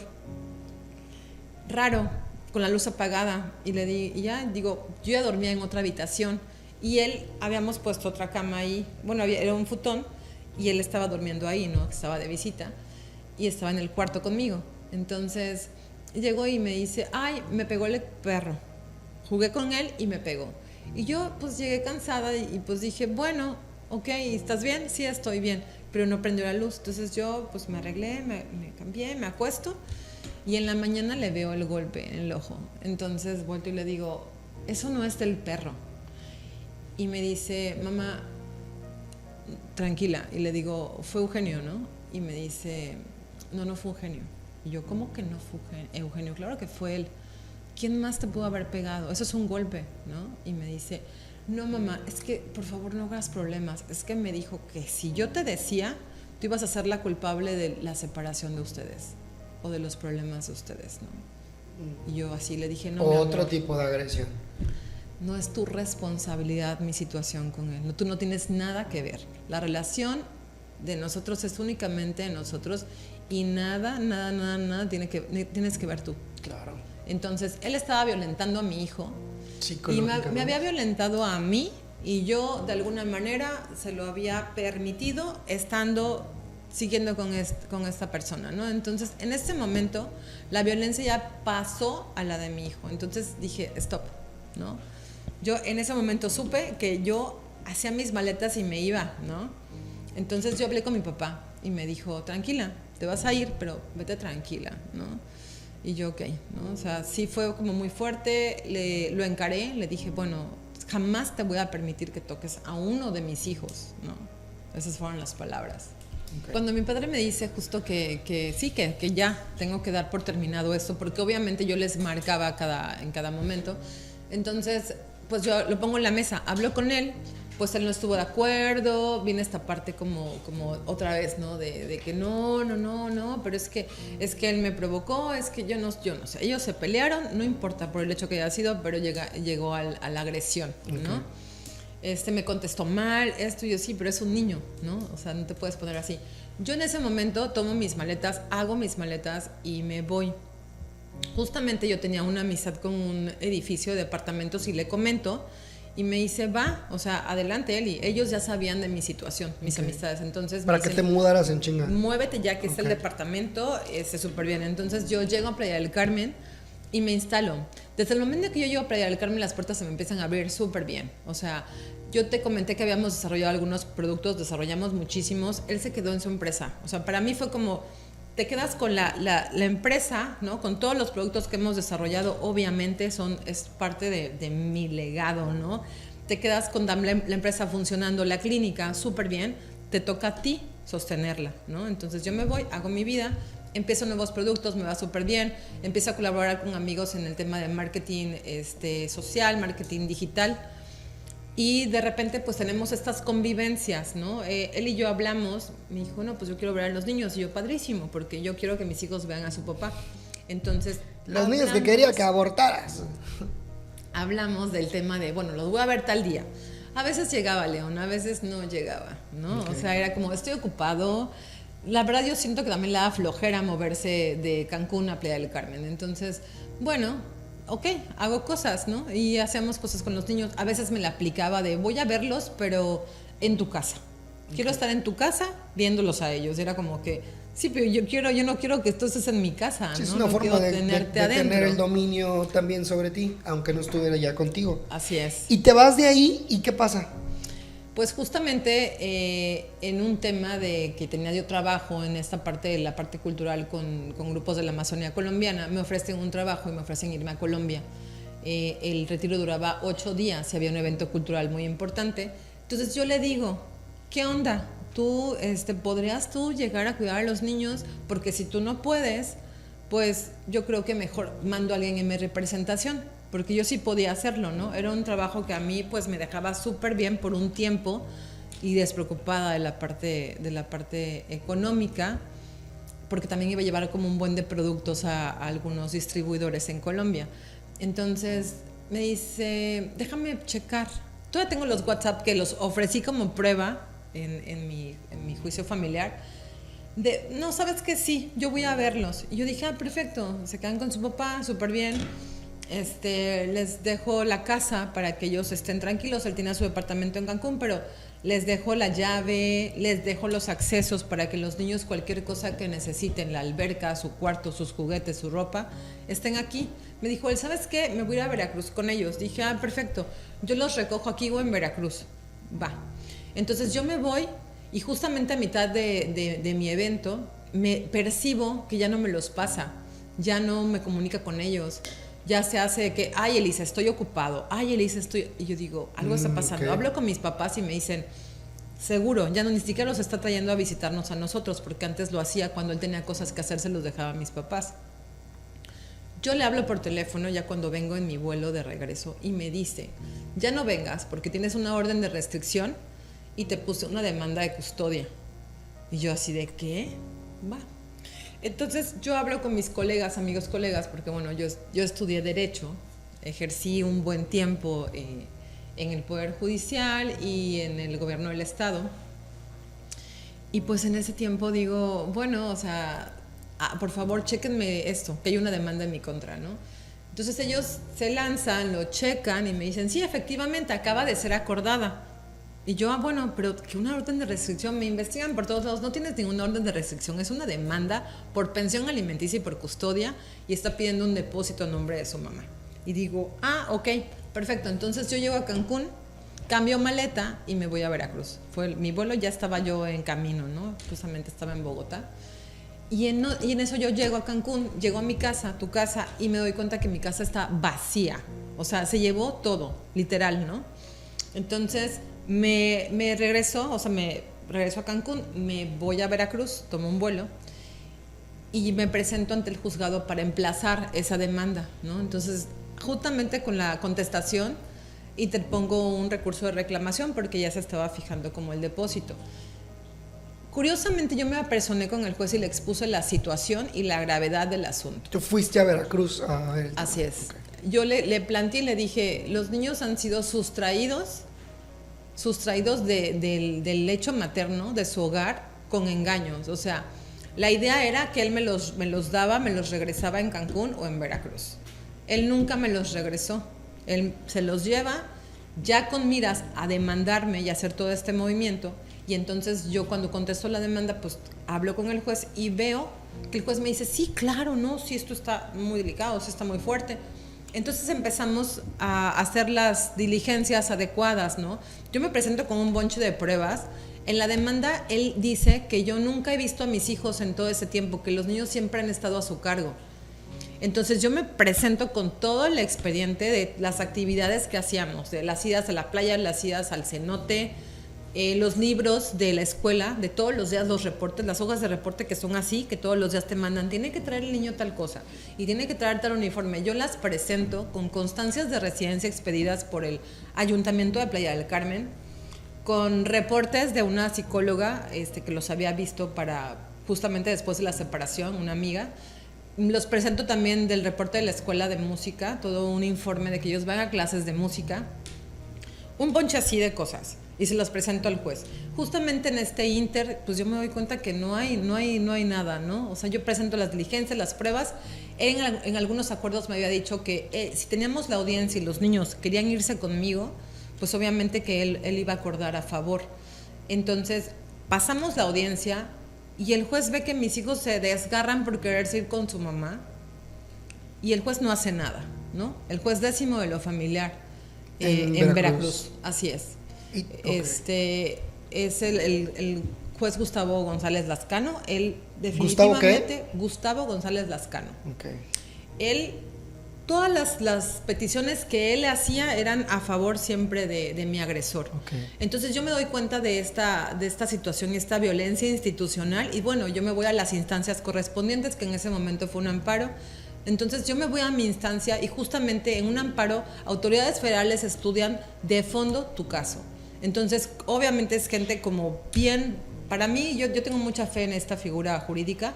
raro, con la luz apagada, y yo ya dormía en otra habitación y habíamos puesto otra cama ahí, bueno, era un futón y él estaba durmiendo ahí, ¿no? Estaba de visita y estaba en el cuarto conmigo. Entonces llegó y me dice, ay, me pegó el perro. Jugué con él y me pegó. Y yo pues llegué cansada y pues dije, bueno, ok, ¿estás bien? Sí, estoy bien, pero no prendió la luz. Entonces yo pues me arreglé, me cambié, me acuesto y en la mañana le veo el golpe en el ojo. Entonces vuelto y le digo, eso no es del perro. Y me dice, mamá, tranquila. Y le digo, fue Eugenio, ¿no? Y me dice, no fue Eugenio. Y yo, ¿cómo que no fue Eugenio? Claro que fue él. ¿Quién más te pudo haber pegado? Eso es un golpe, ¿no? Y me dice, no, mamá, es que por favor no hagas problemas. Es que me dijo que si yo te decía, tú ibas a ser la culpable de la separación de ustedes o de los problemas de ustedes, ¿no? Y yo así le dije, no, otro tipo de agresión. No es tu responsabilidad mi situación con él. Tú no tienes nada que ver. La relación de nosotros es únicamente de nosotros y nada tienes que ver tú. Claro. Entonces, él estaba violentando a mi hijo y me había violentado a mí y yo de alguna manera se lo había permitido siguiendo con esta persona, ¿no? Entonces, en este momento, la violencia ya pasó a la de mi hijo. Entonces dije, stop, ¿no? Yo en ese momento supe que yo hacía mis maletas y me iba, ¿no? Entonces yo hablé con mi papá y me dijo, tranquila, te vas a ir, pero vete tranquila, ¿no? Y yo, ok, ¿no? O sea, sí fue como muy fuerte, lo encaré, le dije, bueno, jamás te voy a permitir que toques a uno de mis hijos, ¿no? Esas fueron las palabras. Okay. Cuando mi padre me dice justo que sí, que ya tengo que dar por terminado esto, porque obviamente yo les marcaba en cada momento, entonces pues yo lo pongo en la mesa, hablo con él pues él no estuvo de acuerdo, viene esta parte como otra vez, ¿no? De que no, pero es que él me provocó, es que yo no sé, ellos se pelearon, no importa por el hecho que haya sido, pero llegó a la agresión, ¿no? Me contestó mal, esto y yo, sí, pero es un niño, ¿no? O sea, no te puedes poner así. Yo en ese momento tomo mis maletas, hago mis maletas y me voy. Justamente yo tenía una amistad con un edificio de departamentos y le comento y me dice, va, o sea, adelante Eli. Ellos ya sabían de mi situación, mis amistades. Entonces para que te mudaras en chinga. Muévete ya que es el departamento, súper bien. Entonces yo llego a Playa del Carmen y me instalo. Desde el momento que yo llego a Playa del Carmen, las puertas se me empiezan a abrir súper bien. O sea, yo te comenté que habíamos desarrollado algunos productos, desarrollamos muchísimos. Él se quedó en su empresa. O sea, para mí fue como, te quedas con la empresa, ¿no? Con todos los productos que hemos desarrollado, obviamente es parte de mi legado, ¿no? Te quedas con la empresa funcionando, la clínica, súper bien. Te toca a ti sostenerla, ¿no? Entonces yo me voy, hago mi vida, empiezo nuevos productos, me va súper bien, empiezo a colaborar con amigos en el tema de marketing social, marketing digital, y de repente pues tenemos estas convivencias, ¿no? Él y yo hablamos, me dijo, no, pues yo quiero ver a los niños, y yo, padrísimo, porque yo quiero que mis hijos vean a su papá. Entonces los niños que quería que abortaras. Hablamos del tema de, bueno, los voy a ver tal día. A veces llegaba León, a veces no llegaba, ¿no? Okay. O sea, era como, estoy ocupado. La verdad yo siento que también le da flojera moverse de Cancún a Playa del Carmen. Entonces, bueno, ok, hago cosas, ¿no? Y hacemos cosas con los niños. A veces me la aplicaba de, voy a verlos, pero en tu casa. Quiero estar en tu casa viéndolos a ellos. Era como que, sí, pero yo no quiero que tú estés en mi casa, sí, ¿no? Es una no forma de tener el dominio también sobre ti, aunque no estuviera ya contigo. Así es. Y te vas de ahí, ¿y qué pasa? Pues justamente en un tema de que tenía yo trabajo en esta parte de la parte cultural con grupos de la Amazonía colombiana, me ofrecen un trabajo y me ofrecen irme a Colombia. El retiro duraba 8 días y había un evento cultural muy importante. Entonces yo le digo, ¿qué onda? ¿Tú podrías tú llegar a cuidar a los niños? Porque si tú no puedes, pues yo creo que mejor mando a alguien en mi representación, porque yo sí podía hacerlo, ¿no? Era un trabajo que a mí pues me dejaba súper bien por un tiempo y despreocupada de la parte económica, porque también iba a llevar como un buen de productos a algunos distribuidores en Colombia. Entonces me dice, déjame checar. Todavía tengo los WhatsApp que los ofrecí como prueba en mi juicio familiar. No, ¿sabes qué? Sí, yo voy a verlos. Y yo dije, perfecto, se quedan con su papá, súper bien. Les dejo la casa para que ellos estén tranquilos. Él tiene su departamento en Cancún, pero les dejo la llave, les dejo los accesos para que los niños cualquier cosa que necesiten, la alberca, su cuarto, sus juguetes, su ropa, estén aquí. Me dijo él, ¿sabes qué? Me voy a ir a Veracruz con ellos. Dije, perfecto, yo los recojo aquí o en Veracruz. Va. Entonces yo me voy y justamente a mitad de mi evento me percibo que ya no me los pasa, ya no me comunica con ellos. Ya se hace que, ay, Elisa, estoy ocupado, ay, Elisa, estoy... Y yo digo, algo está pasando. Okay. Hablo con mis papás y me dicen, seguro, ya no ni siquiera los está trayendo a visitarnos a nosotros, porque antes lo hacía cuando él tenía cosas que hacer, se los dejaba a mis papás. Yo le hablo por teléfono ya cuando vengo en mi vuelo de regreso y me dice, ya no vengas porque tienes una orden de restricción y te puse una demanda de custodia. Y yo así de, ¿qué? Va. Entonces yo hablo con mis colegas, amigos colegas, porque bueno, yo estudié Derecho, ejercí un buen tiempo en el Poder Judicial y en el Gobierno del Estado. Y pues en ese tiempo digo, bueno, o sea, por favor, chéquenme esto, que hay una demanda en mi contra, ¿no? Entonces ellos se lanzan, lo checan y me dicen, sí, efectivamente, acaba de ser acordada. Y yo, bueno, pero que una orden de restricción, me investigan por todos lados, no tienes ninguna orden de restricción, es una demanda por pensión alimenticia y por custodia y está pidiendo un depósito a nombre de su mamá. Y digo, ok, perfecto, entonces yo llego a Cancún, cambio maleta y me voy a Veracruz. Mi vuelo ya estaba yo en camino, ¿no? Justamente estaba en Bogotá. Y en eso yo llego a Cancún, llego a mi casa, tu casa, y me doy cuenta que mi casa está vacía. O sea, se llevó todo, literal, ¿no? Entonces me regreso a Cancún, me voy a Veracruz, tomo un vuelo y me presento ante el juzgado para emplazar esa demanda, ¿no? Entonces, justamente con la contestación, interpongo un recurso de reclamación porque ya se estaba fijando como el depósito. Curiosamente yo me apersoné con el juez y le expuse la situación y la gravedad del asunto. Tú fuiste a Veracruz a ver. Así es. Okay. Yo le planteé y le dije, los niños han sido sustraídos del lecho materno, de su hogar, con engaños. O sea, la idea era que él me los regresaba en Cancún o en Veracruz. Él nunca me los regresó. Él se los lleva ya con miras a demandarme y hacer todo este movimiento. Y entonces yo cuando contesto la demanda, pues hablo con el juez y veo que el juez me dice, sí, claro, no, sí, esto está muy delicado, sí está muy fuerte. Entonces empezamos a hacer las diligencias adecuadas, ¿no? Yo me presento con un bonche de pruebas. En la demanda él dice que yo nunca he visto a mis hijos en todo ese tiempo, que los niños siempre han estado a su cargo. Entonces yo me presento con todo el expediente de las actividades que hacíamos, de las idas a la playa, las idas al cenote, los libros de la escuela, de todos los días los reportes, las hojas de reporte que son así, que todos los días te mandan, tiene que traer el niño tal cosa y tiene que traer tal uniforme. Yo las presento con constancias de residencia expedidas por el Ayuntamiento de Playa del Carmen, con reportes de una psicóloga que los había visto para justamente después de la separación, una amiga. Los presento también del reporte de la escuela de música, todo un informe de que ellos van a clases de música, un bonche así de cosas, y se los presento al juez. Justamente en este inter, pues yo me doy cuenta que no hay nada, ¿no? O sea, yo presento las diligencias, las pruebas. En algunos acuerdos me había dicho que si teníamos la audiencia y los niños querían irse conmigo, pues obviamente que él iba a acordar a favor. Entonces, pasamos la audiencia y el juez ve que mis hijos se desgarran por quererse ir con su mamá y el juez no hace nada, ¿no? El juez 10º de lo familiar en Veracruz, así es. Okay. Es el juez Gustavo González Lascano. Él definitivamente Gustavo González Lascano. Okay. Él, todas las peticiones que él hacía eran a favor siempre de mi agresor. Okay. Entonces yo me doy cuenta de esta situación, esta violencia institucional, y bueno, yo me voy a las instancias correspondientes, que en ese momento fue un amparo. Entonces yo me voy a mi instancia y justamente en un amparo autoridades federales estudian de fondo tu caso. Entonces obviamente es gente como bien, para mí yo tengo mucha fe en esta figura jurídica,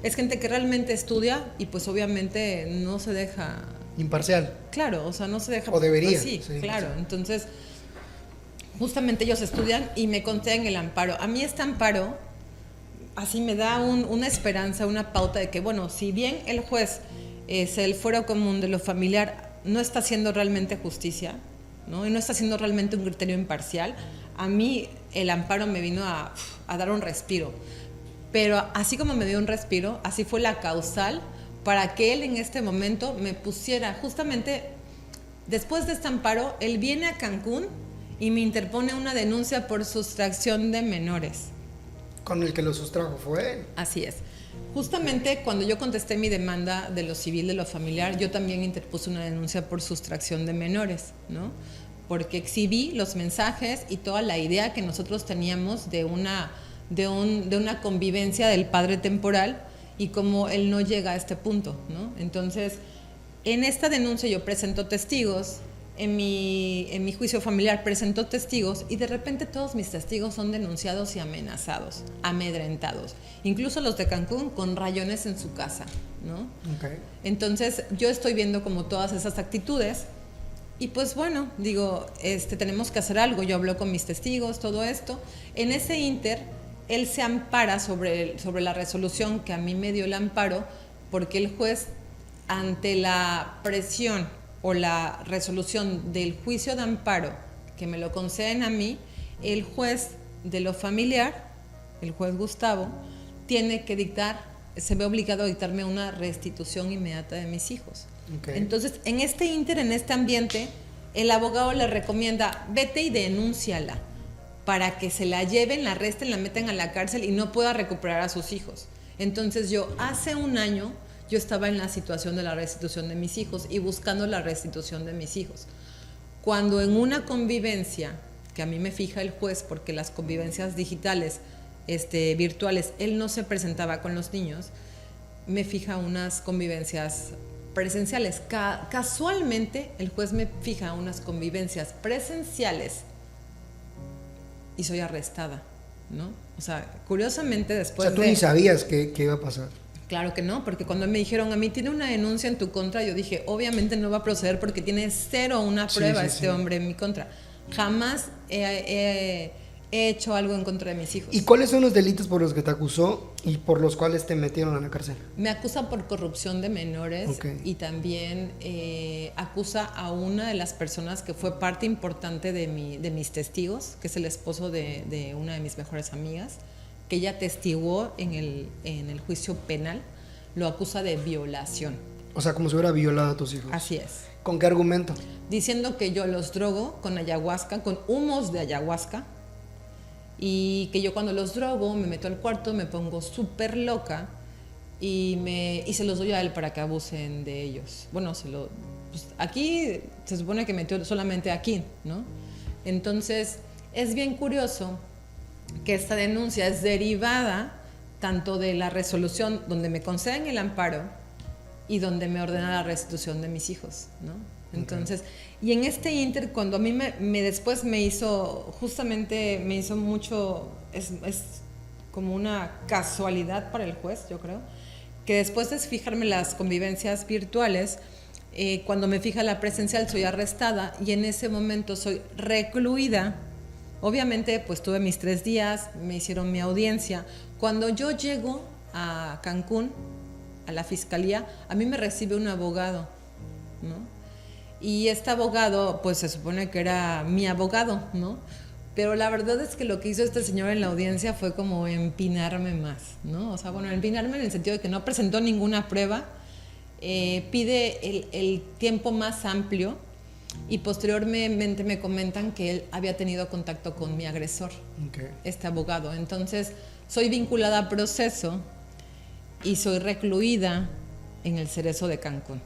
es gente que realmente estudia y pues obviamente no se deja... Imparcial. Claro, o sea, no se deja... O debería. Pues sí, claro. Sí. Entonces justamente ellos estudian y me concedan el amparo. A mí este amparo así me da una esperanza, una pauta de que, bueno, si bien el juez es el fuero común de lo familiar, no está haciendo realmente justicia, ¿no? Y no está haciendo realmente un criterio imparcial, a mí el amparo me vino a dar un respiro. Pero así como me dio un respiro, así fue la causal para que él en este momento me pusiera, justamente después de este amparo, él viene a Cancún y me interpone una denuncia por sustracción de menores. Con el que lo sustrajo fue él. Así es. Justamente cuando yo contesté mi demanda de lo civil, de lo familiar, yo también interpuse una denuncia por sustracción de menores, ¿no? Porque exhibí los mensajes y toda la idea que nosotros teníamos de una convivencia del padre temporal y cómo él no llega a este punto, ¿no? Entonces, en esta denuncia yo presento testigos, en mi juicio familiar presento testigos y de repente todos mis testigos son denunciados y amenazados, amedrentados, incluso los de Cancún con rayones en su casa, ¿no? Okay. Entonces yo estoy viendo como todas esas actitudes y pues bueno, digo, tenemos que hacer algo. Yo hablo con mis testigos, todo esto. En ese inter, él se ampara sobre la resolución que a mí me dio el amparo, porque el juez, ante la presión o la resolución del juicio de amparo que me lo conceden a mí, el juez de lo familiar, el juez Gustavo, se ve obligado a dictarme una restitución inmediata de mis hijos. Okay. Entonces, en este inter, en este ambiente, el abogado le recomienda, vete y denúnciala para que se la lleven, la arresten, la metan a la cárcel y no pueda recuperar a sus hijos. Entonces yo, hace un año, yo estaba en la situación de la restitución de mis hijos y buscando la restitución de mis hijos. Cuando en una convivencia, que a mí me fija el juez, porque las convivencias digitales, virtuales, él no se presentaba con los niños, me fija unas convivencias presenciales. Casualmente el juez me fija unas convivencias presenciales y soy arrestada, ¿no? O sea, curiosamente después o sea, tú ni sabías qué iba a pasar. Claro que no, porque cuando me dijeron a mí tiene una denuncia en tu contra, yo dije, obviamente no va a proceder porque tiene cero una prueba hombre en mi contra. Jamás he hecho algo en contra de mis hijos. ¿Y cuáles son los delitos por los que te acusó y por los cuales te metieron a la cárcel? Me acusa por corrupción de menores y también acusa a una de las personas que fue parte importante de mis testigos, que es el esposo de una de mis mejores amigas, que ella testiguó en el juicio penal, lo acusa de violación. O sea, como si hubiera violado a tus hijos. Así es. ¿Con qué argumento? Diciendo que yo los drogo con ayahuasca, con humos de ayahuasca, y que yo cuando los drogo me meto al cuarto, me pongo súper loca y se los doy a él para que abusen de ellos. Bueno, pues aquí se supone que metió solamente aquí, ¿no? Entonces, es bien curioso que esta denuncia es derivada tanto de la resolución donde me conceden el amparo y donde me ordena la restitución de mis hijos, ¿no? Entonces, y en este inter, cuando a mí después me hizo mucho, es como una casualidad para el juez, yo creo, que después de fijarme las convivencias virtuales, cuando me fija la presencial soy arrestada y en ese momento soy recluida. Obviamente, pues tuve mis 3 días, me hicieron mi audiencia. Cuando yo llego a Cancún, a la fiscalía, a mí me recibe un abogado, ¿no? Y este abogado, pues se supone que era mi abogado, ¿no? Pero la verdad es que lo que hizo este señor en la audiencia fue como empinarme más, ¿no? O sea, bueno, empinarme en el sentido de que no presentó ninguna prueba, pide el tiempo más amplio y posteriormente me comentan que él había tenido contacto con mi agresor, este abogado. Entonces, soy vinculada a proceso y soy recluida en el Cerezo de Cancún.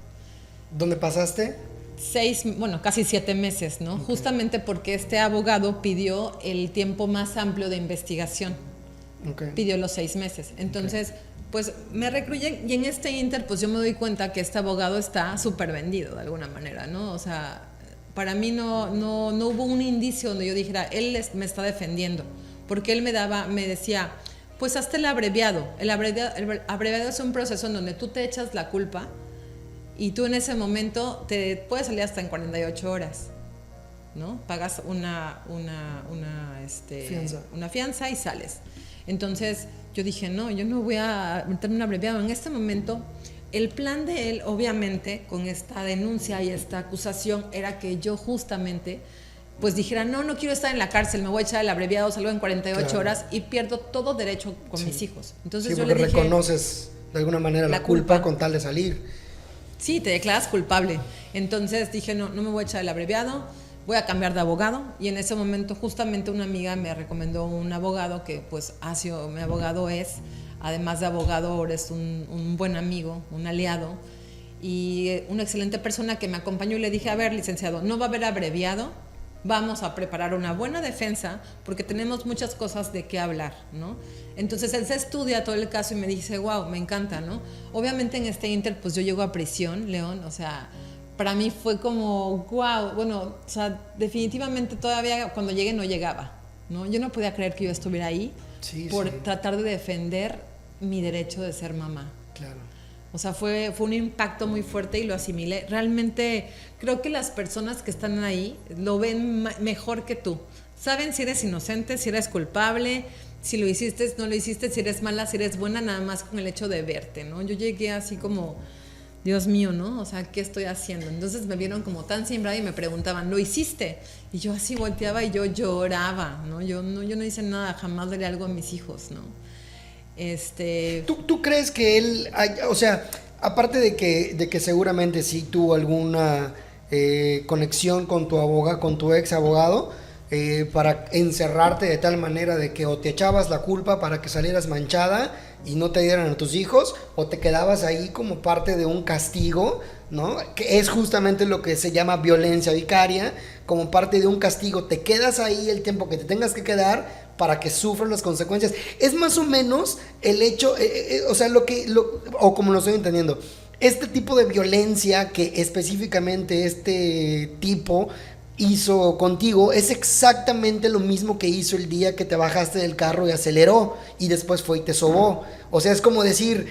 ¿Dónde pasaste? Casi 7 meses, ¿no? Justamente porque este abogado pidió el tiempo más amplio de investigación. Pidió los 6 meses. Entonces, pues me recluyen y en este inter, pues yo me doy cuenta que este abogado está súper vendido de alguna manera, ¿no? O sea, para mí no hubo un indicio donde yo dijera, él me está defendiendo, porque él me decía, pues hazte el abreviado. El abreviado es un proceso en donde tú te echas la culpa y tú en ese momento te puedes salir hasta en 48 horas, ¿no? Pagas una fianza y sales. Entonces yo dije, no, yo no voy a meterme un abreviado. En este momento, el plan de él, obviamente, con esta denuncia y esta acusación, era que yo justamente pues dijera, no quiero estar en la cárcel, me voy a echar el abreviado, salgo en 48 horas y pierdo todo derecho con mis hijos. Entonces yo le dije, reconoces de alguna manera la culpa con tal de salir. Sí, te declaras culpable. Entonces dije, no me voy a echar el abreviado, voy a cambiar de abogado. Y en ese momento justamente una amiga me recomendó un abogado que pues ha sido, mi abogado además de abogado, ahora es un buen amigo, un aliado y una excelente persona que me acompañó y le dije, a ver, licenciado, no va a haber abreviado, vamos a preparar una buena defensa porque tenemos muchas cosas de qué hablar, ¿no? Entonces él se estudia todo el caso y me dice, wow, me encanta, ¿no? Obviamente en este inter, pues yo llego a prisión, León, o sea, para mí fue como, wow, bueno, o sea, definitivamente todavía cuando llegué no llegaba, ¿no? Yo no podía creer que yo estuviera ahí por tratar de defender mi derecho de ser mamá. Claro. O sea, fue un impacto muy fuerte y lo asimilé. Realmente creo que las personas que están ahí lo ven mejor que tú. Saben si eres inocente, si eres culpable, si lo hiciste, no lo hiciste, si eres mala, si eres buena, nada más con el hecho de verte, ¿no? Yo llegué así como, Dios mío, ¿no? O sea, ¿qué estoy haciendo? Entonces me vieron como tan sembrada y me preguntaban, ¿lo hiciste? Y yo así volteaba y yo lloraba, ¿no? Yo no hice nada, jamás daré algo a mis hijos, ¿no? ¿Tú crees que él, o sea, aparte de que seguramente sí tuvo alguna conexión con con tu ex abogado, para encerrarte de tal manera de que o te echabas la culpa para que salieras manchada y no te dieran a tus hijos, o te quedabas ahí como parte de un castigo, ¿no? Que es justamente lo que se llama violencia vicaria, como parte de un castigo, te quedas ahí el tiempo que te tengas que quedar para que sufran las consecuencias. Es más o menos el hecho, o sea, o como lo estoy entendiendo, este tipo de violencia que específicamente este tipo hizo contigo es exactamente lo mismo que hizo el día que te bajaste del carro y aceleró y después fue y te sobó. O sea, es como decir,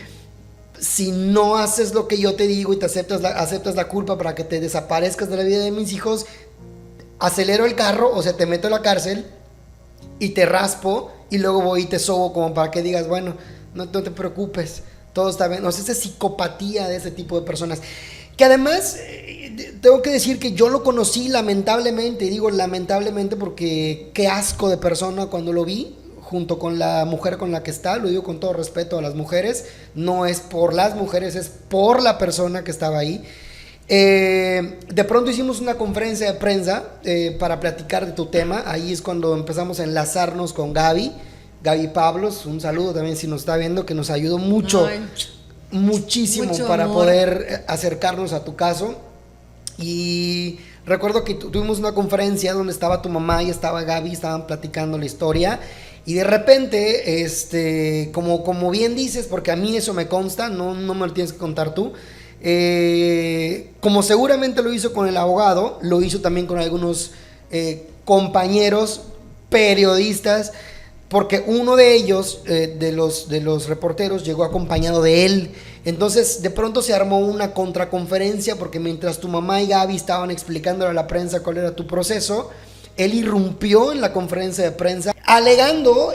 si no haces lo que yo te digo y te aceptas la culpa para que te desaparezcas de la vida de mis hijos, acelero el carro, o sea, te meto a la cárcel y te raspo y luego voy y te sobo como para que digas, bueno, no te preocupes, todo está bien. O sea, esa psicopatía de ese tipo de personas. Que además, tengo que decir que yo lo conocí lamentablemente, y digo lamentablemente porque qué asco de persona cuando lo vi, junto con la mujer con la que está, lo digo con todo respeto a las mujeres, no es por las mujeres, es por la persona que estaba ahí. De pronto hicimos una conferencia de prensa para platicar de tu tema, ahí es cuando empezamos a enlazarnos con Gaby Pablos, un saludo también si nos está viendo, que nos ayudó mucho. Ay, muchísimo mucho para amor. Poder acercarnos a tu caso. Y recuerdo que tuvimos una conferencia donde estaba tu mamá y estaba Gaby, estaban platicando la historia y de repente, como bien dices, porque a mí eso me consta, no me lo tienes que contar tú, como seguramente lo hizo con el abogado, lo hizo también con algunos compañeros periodistas, porque uno de ellos, de los reporteros, llegó acompañado de él. Entonces, de pronto se armó una contraconferencia, porque mientras tu mamá y Gaby estaban explicándole a la prensa cuál era tu proceso, él irrumpió en la conferencia de prensa, alegando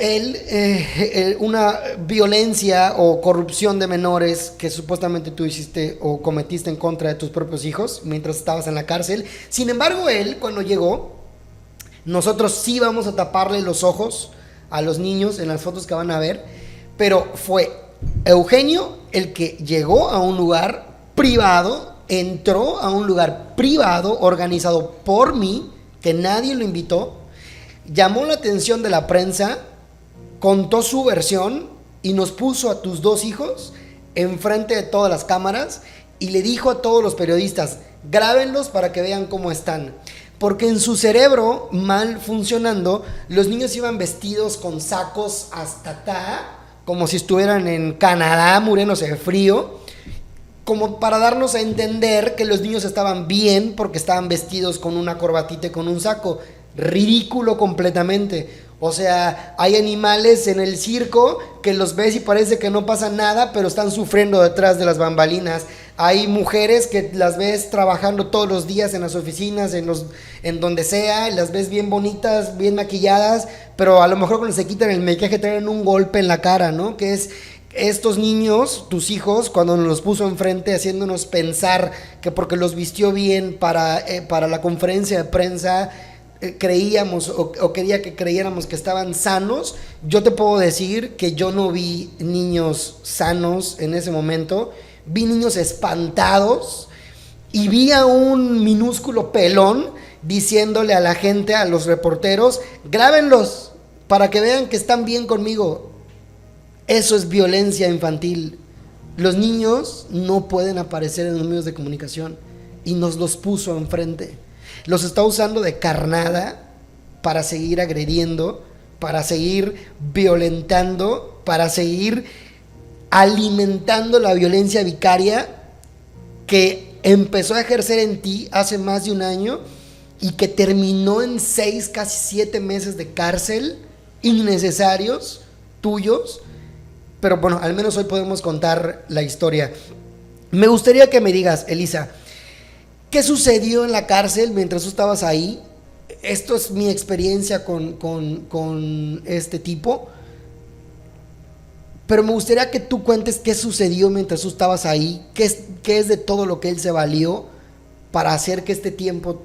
una violencia o corrupción de menores que supuestamente tú hiciste o cometiste en contra de tus propios hijos mientras estabas en la cárcel. Sin embargo, él, cuando llegó, nosotros sí vamos a taparle los ojos a los niños en las fotos que van a ver, pero fue Eugenio el que llegó a un lugar privado, entró a un lugar privado organizado por mí, que nadie lo invitó, llamó la atención de la prensa, contó su versión y nos puso a tus dos hijos enfrente de todas las cámaras y le dijo a todos los periodistas, grábenlos para que vean cómo están. Porque en su cerebro, mal funcionando, los niños iban vestidos con sacos hasta acá, como si estuvieran en Canadá, muriéndose de frío, como para darnos a entender que los niños estaban bien porque estaban vestidos con una corbatita y con un saco. Ridículo completamente. O sea, hay animales en el circo que los ves y parece que no pasa nada, pero están sufriendo detrás de las bambalinas. Hay mujeres que las ves trabajando todos los días en las oficinas, en donde sea, las ves bien bonitas, bien maquilladas, pero a lo mejor cuando se quitan el maquillaje traen un golpe en la cara, ¿no? Que es estos niños, tus hijos, cuando nos los puso enfrente haciéndonos pensar que porque los vistió bien para la conferencia de prensa, creíamos o quería que creyéramos que estaban sanos. Yo te puedo decir que yo no vi niños sanos en ese momento, vi niños espantados y vi a un minúsculo pelón diciéndole a la gente, a los reporteros, grábenlos para que vean que están bien conmigo. Eso es violencia infantil. Los niños no pueden aparecer en los medios de comunicación y nos los puso enfrente. Los está usando de carnada para seguir agrediendo, para seguir violentando, para seguir alimentando la violencia vicaria que empezó a ejercer en ti hace más de un año y que terminó en 6, casi 7 meses de cárcel innecesarios tuyos. Pero bueno, al menos hoy podemos contar la historia. Me gustaría que me digas, Elisa, ¿qué sucedió en la cárcel mientras tú estabas ahí? Esto es mi experiencia con este tipo, pero me gustaría que tú cuentes qué sucedió mientras tú estabas ahí, qué es de todo lo que él se valió para hacer que este tiempo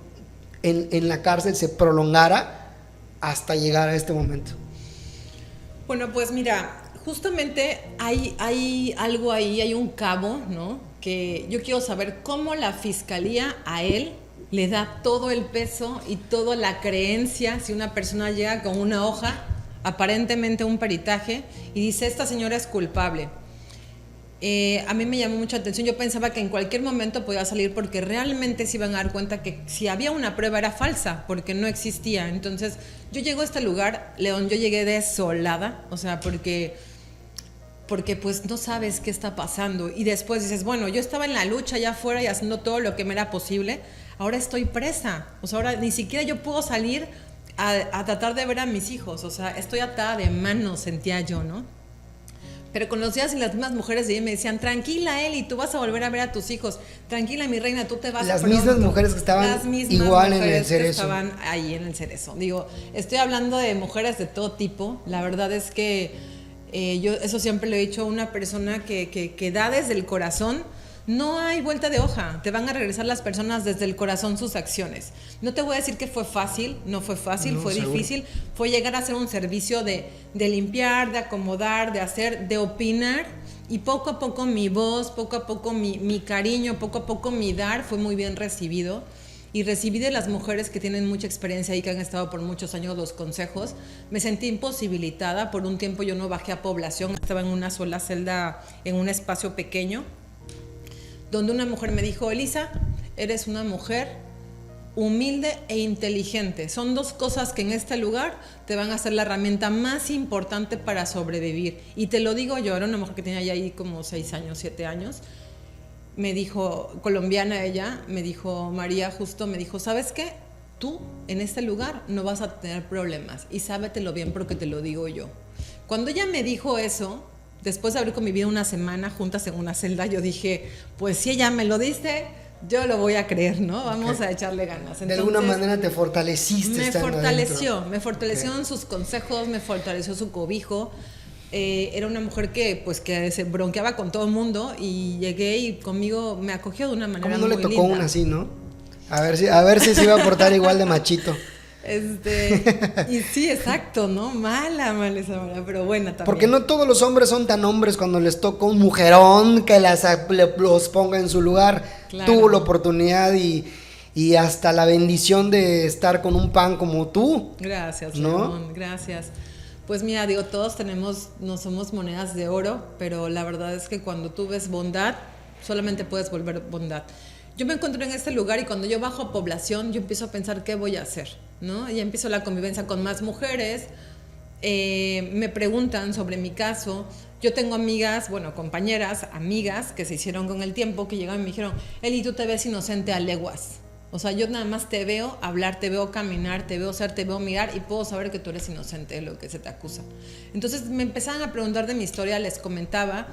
en la cárcel se prolongara hasta llegar a este momento. Bueno, pues mira, justamente hay algo ahí, hay un cabo, ¿no? Que yo quiero saber cómo la fiscalía a él le da todo el peso y toda la creencia si una persona llega con una hoja, aparentemente un peritaje, y dice, esta señora es culpable. A mí me llamó mucha atención, yo pensaba que en cualquier momento podía salir porque realmente se iban a dar cuenta que si había una prueba era falsa, porque no existía. Entonces, yo llego a este lugar, León, yo llegué desolada, o sea, porque porque pues no sabes qué está pasando y después dices, bueno, yo estaba en la lucha allá afuera y haciendo todo lo que me era posible, ahora estoy presa, o sea, ahora ni siquiera yo puedo salir a tratar de ver a mis hijos, o sea, estoy atada de manos, sentía yo, ¿no? Pero con los días y las mismas mujeres de ahí me decían, tranquila Eli, tú vas a volver a ver a tus hijos, tranquila mi reina, tú te vas las pronto. Mismas mujeres que estaban igual en el Cerezo. Estaban ahí en el Cerezo. Digo, estoy hablando de mujeres de todo tipo, la verdad es que yo eso siempre le he dicho a una persona que da desde el corazón. No hay vuelta de hoja, te van a regresar las personas desde el corazón sus acciones. No te voy a decir que fue fácil, no fue fácil, fue seguro. Difícil, fue llegar a hacer un servicio de limpiar, de acomodar, de hacer, de opinar, y poco a poco mi voz, poco a poco mi cariño, poco a poco mi dar fue muy bien recibido, y recibí de las mujeres que tienen mucha experiencia y que han estado por muchos años los consejos. Me sentí imposibilitada, por un tiempo yo no bajé a población, estaba en una sola celda, en un espacio pequeño, donde una mujer me dijo, Elisa, eres una mujer humilde e inteligente. Son dos cosas que en este lugar te van a ser la herramienta más importante para sobrevivir. Y te lo digo yo, era una mujer que tenía ya ahí como 6 años, 7 años. Me dijo, colombiana ella, me dijo, María, justo me dijo, ¿sabes qué? Tú en este lugar no vas a tener problemas y sábetelo bien porque te lo digo yo. Cuando ella me dijo eso, después de haber convivido una semana juntas en una celda, yo dije, pues si ella me lo dice, yo lo voy a creer, ¿no? Vamos a echarle ganas. Entonces, de alguna manera te fortaleciste. Me fortaleció en sus consejos, me fortaleció su cobijo. Era una mujer que se bronqueaba con todo el mundo y llegué y conmigo me acogió de una manera muy linda. ¿Cómo no le tocó una así, no? A ver si se iba a portar igual de machito. Y sí, exacto, ¿no? Mala esa mala, pero buena también. Porque no todos los hombres son tan hombres cuando les toca un mujerón que los ponga en su lugar. Claro. Tuvo la oportunidad y hasta la bendición de estar con un pan como tú. Gracias, ¿no? León, gracias. Pues mira, digo, todos no somos monedas de oro, pero la verdad es que cuando tú ves bondad, solamente puedes volver bondad. Yo me encontré en este lugar y cuando yo bajo a población, yo empiezo a pensar qué voy a hacer, ¿no? Y empiezo la convivencia con más mujeres, me preguntan sobre mi caso. Yo tengo amigas, compañeras, amigas que se hicieron con el tiempo, que llegaron y me dijeron, Eli, tú te ves inocente a leguas. O sea, yo nada más te veo hablar, te veo caminar, te veo ser, te veo mirar y puedo saber que tú eres inocente de lo que se te acusa. Entonces me empezaban a preguntar de mi historia, les comentaba.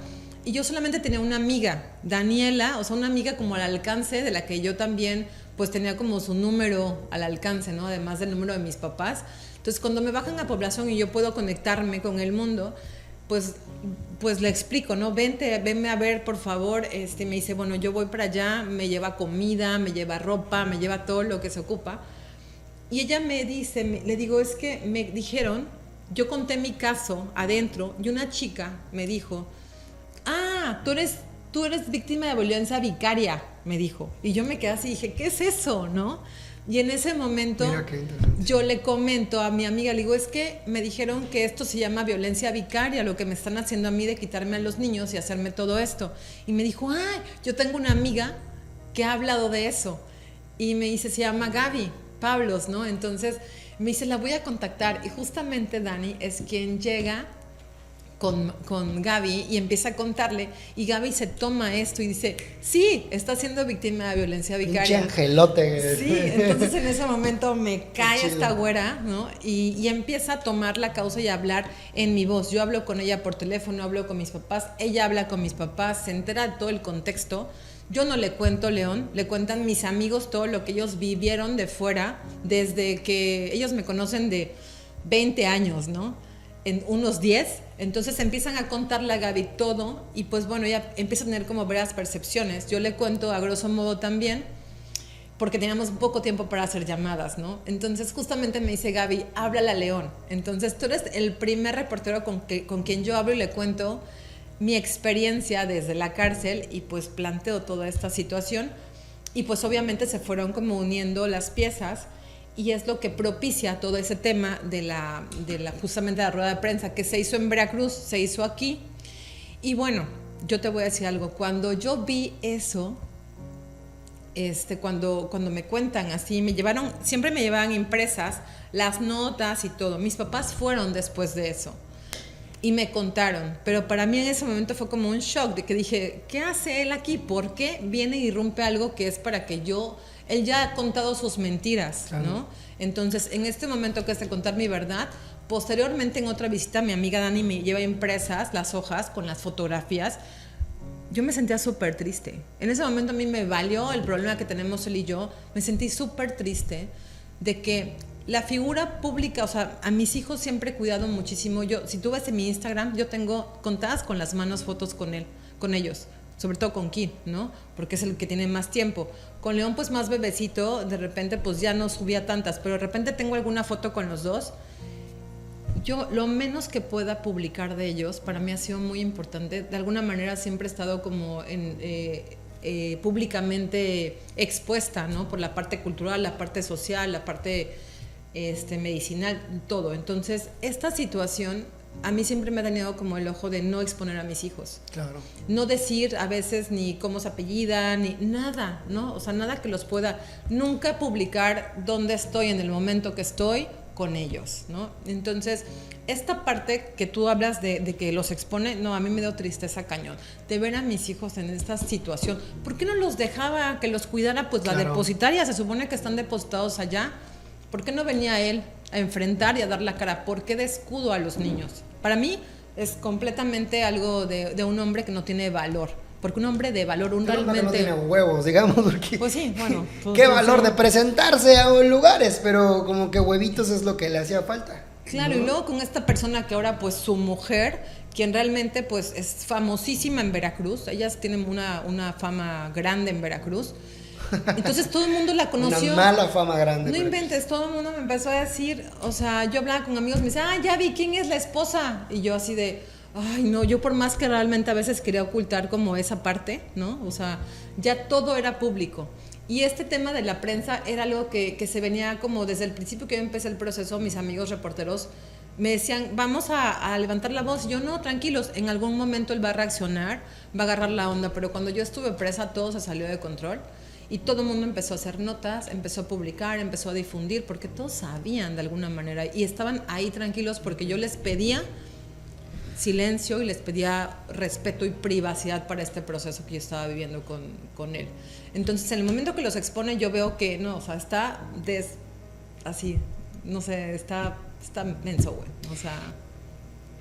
Y yo solamente tenía una amiga, Daniela, o sea, una amiga como al alcance, de la que yo también pues tenía como su número al alcance, ¿no? Además del número de mis papás. Entonces, cuando me bajan a población y yo puedo conectarme con el mundo, pues le explico, ¿no? Venme a ver, por favor. Me dice, bueno, yo voy para allá, me lleva comida, me lleva ropa, me lleva todo lo que se ocupa. Y ella me dice, le digo, es que me dijeron, yo conté mi caso adentro y una chica me dijo, tú eres víctima de violencia vicaria, me dijo. Y yo me quedé así y dije, ¿qué es eso, no? Y en ese momento yo le comento a mi amiga, le digo, es que me dijeron que esto se llama violencia vicaria, lo que me están haciendo a mí de quitarme a los niños y hacerme todo esto. Y me dijo, yo tengo una amiga que ha hablado de eso. Y me dice, se llama Gaby Pablos, ¿no? Entonces me dice, la voy a contactar. Y justamente Dani es quien llega con Gaby y empieza a contarle, y Gaby se toma esto y dice, sí, está siendo víctima de violencia vicaria. Pinche angelote. Sí, entonces en ese momento me cae esta güera, ¿no? Y empieza a tomar la causa y a hablar en mi voz. Yo hablo con ella por teléfono, hablo con mis papás, ella habla con mis papás, se entera de todo el contexto. Yo no le cuento, León, le cuentan mis amigos todo lo que ellos vivieron de fuera, desde que ellos me conocen de 20 años, ¿no? En unos 10, entonces empiezan a contarle a Gaby todo y pues bueno, ella empieza a tener como varias percepciones. Yo le cuento a grosso modo también, porque teníamos poco tiempo para hacer llamadas, ¿no? Entonces justamente me dice Gaby, háblale a León. Entonces tú eres el primer reportero con quien yo hablo y le cuento mi experiencia desde la cárcel y pues planteo toda esta situación y pues obviamente se fueron como uniendo las piezas. Y es lo que propicia todo ese tema de la justamente la rueda de prensa que se hizo en Veracruz, se hizo aquí. Y bueno, yo te voy a decir algo. Cuando yo vi eso, cuando me cuentan así, siempre me llevaban impresas las notas y todo. Mis papás fueron después de eso. y me contaron, pero para mí en ese momento fue como un shock de que dije, ¿qué hace él aquí? ¿Por qué viene y irrumpe algo que es para que él ya ha contado sus mentiras, claro, ¿no? Entonces, en este momento que es de contar mi verdad, posteriormente en otra visita mi amiga Dani me lleva impresas las hojas con las fotografías. Yo me sentía súper triste. En ese momento a mí me valió el problema que tenemos él y yo. Me sentí súper triste de que la figura pública, o sea, a mis hijos siempre he cuidado muchísimo. Si tú ves en mi Instagram, yo tengo contadas con las manos fotos con ellos, sobre todo con Kim, ¿no? Porque es el que tiene más tiempo. Con León, pues más bebecito, de repente pues ya no subía tantas, pero de repente tengo alguna foto con los dos. Yo lo menos que pueda publicar de ellos, para mí ha sido muy importante. De alguna manera siempre he estado como públicamente expuesta, ¿no? Por la parte cultural, la parte social, la parte medicinal, todo. Entonces, esta situación a mí siempre me ha tenido como el ojo de no exponer a mis hijos. Claro. No decir a veces ni cómo se apellidan, ni nada, ¿no? O sea, nada que los pueda. Nunca publicar dónde estoy en el momento que estoy con ellos, ¿no? Entonces, esta parte que tú hablas de que los expone, no, a mí me dio tristeza cañón de ver a mis hijos en esta situación. ¿Por qué no los dejaba que los cuidara pues la depositaria? Se supone que están depositados allá. ¿Por qué no venía él a enfrentar y a dar la cara? ¿Por qué de escudo a los niños? Para mí es completamente algo de un hombre que no tiene valor. Porque un hombre de valor, realmente... no tiene huevos, digamos, porque... Pues sí, bueno. Pues qué valor de presentarse a lugares, pero como que huevitos es lo que le hacía falta. Claro, ¿no? Y luego con esta persona que ahora, pues, su mujer, quien realmente, pues, es famosísima en Veracruz. Ellas tienen una fama grande en Veracruz. Entonces todo el mundo la conoció. Una mala fama grande. No inventes, todo el mundo me empezó a decir, o sea, yo hablaba con amigos, me decían, ya vi, ¿quién es la esposa? Y yo así de... Ay, no, yo por más que realmente a veces quería ocultar como esa parte, ¿no? O sea, ya todo era público. Y este tema de la prensa era algo que se venía como desde el principio que yo empecé el proceso, mis amigos reporteros me decían, vamos a levantar la voz. Y yo, no, tranquilos, en algún momento él va a reaccionar, va a agarrar la onda. Pero cuando yo estuve presa, todo se salió de control. Y todo el mundo empezó a hacer notas, empezó a publicar, empezó a difundir, porque todos sabían de alguna manera. Y estaban ahí tranquilos porque yo les pedía silencio y les pedía respeto y privacidad para este proceso que yo estaba viviendo con él. Entonces, en el momento que los expone, yo veo que no, o sea, está así, no sé, está menso, güey. O sea,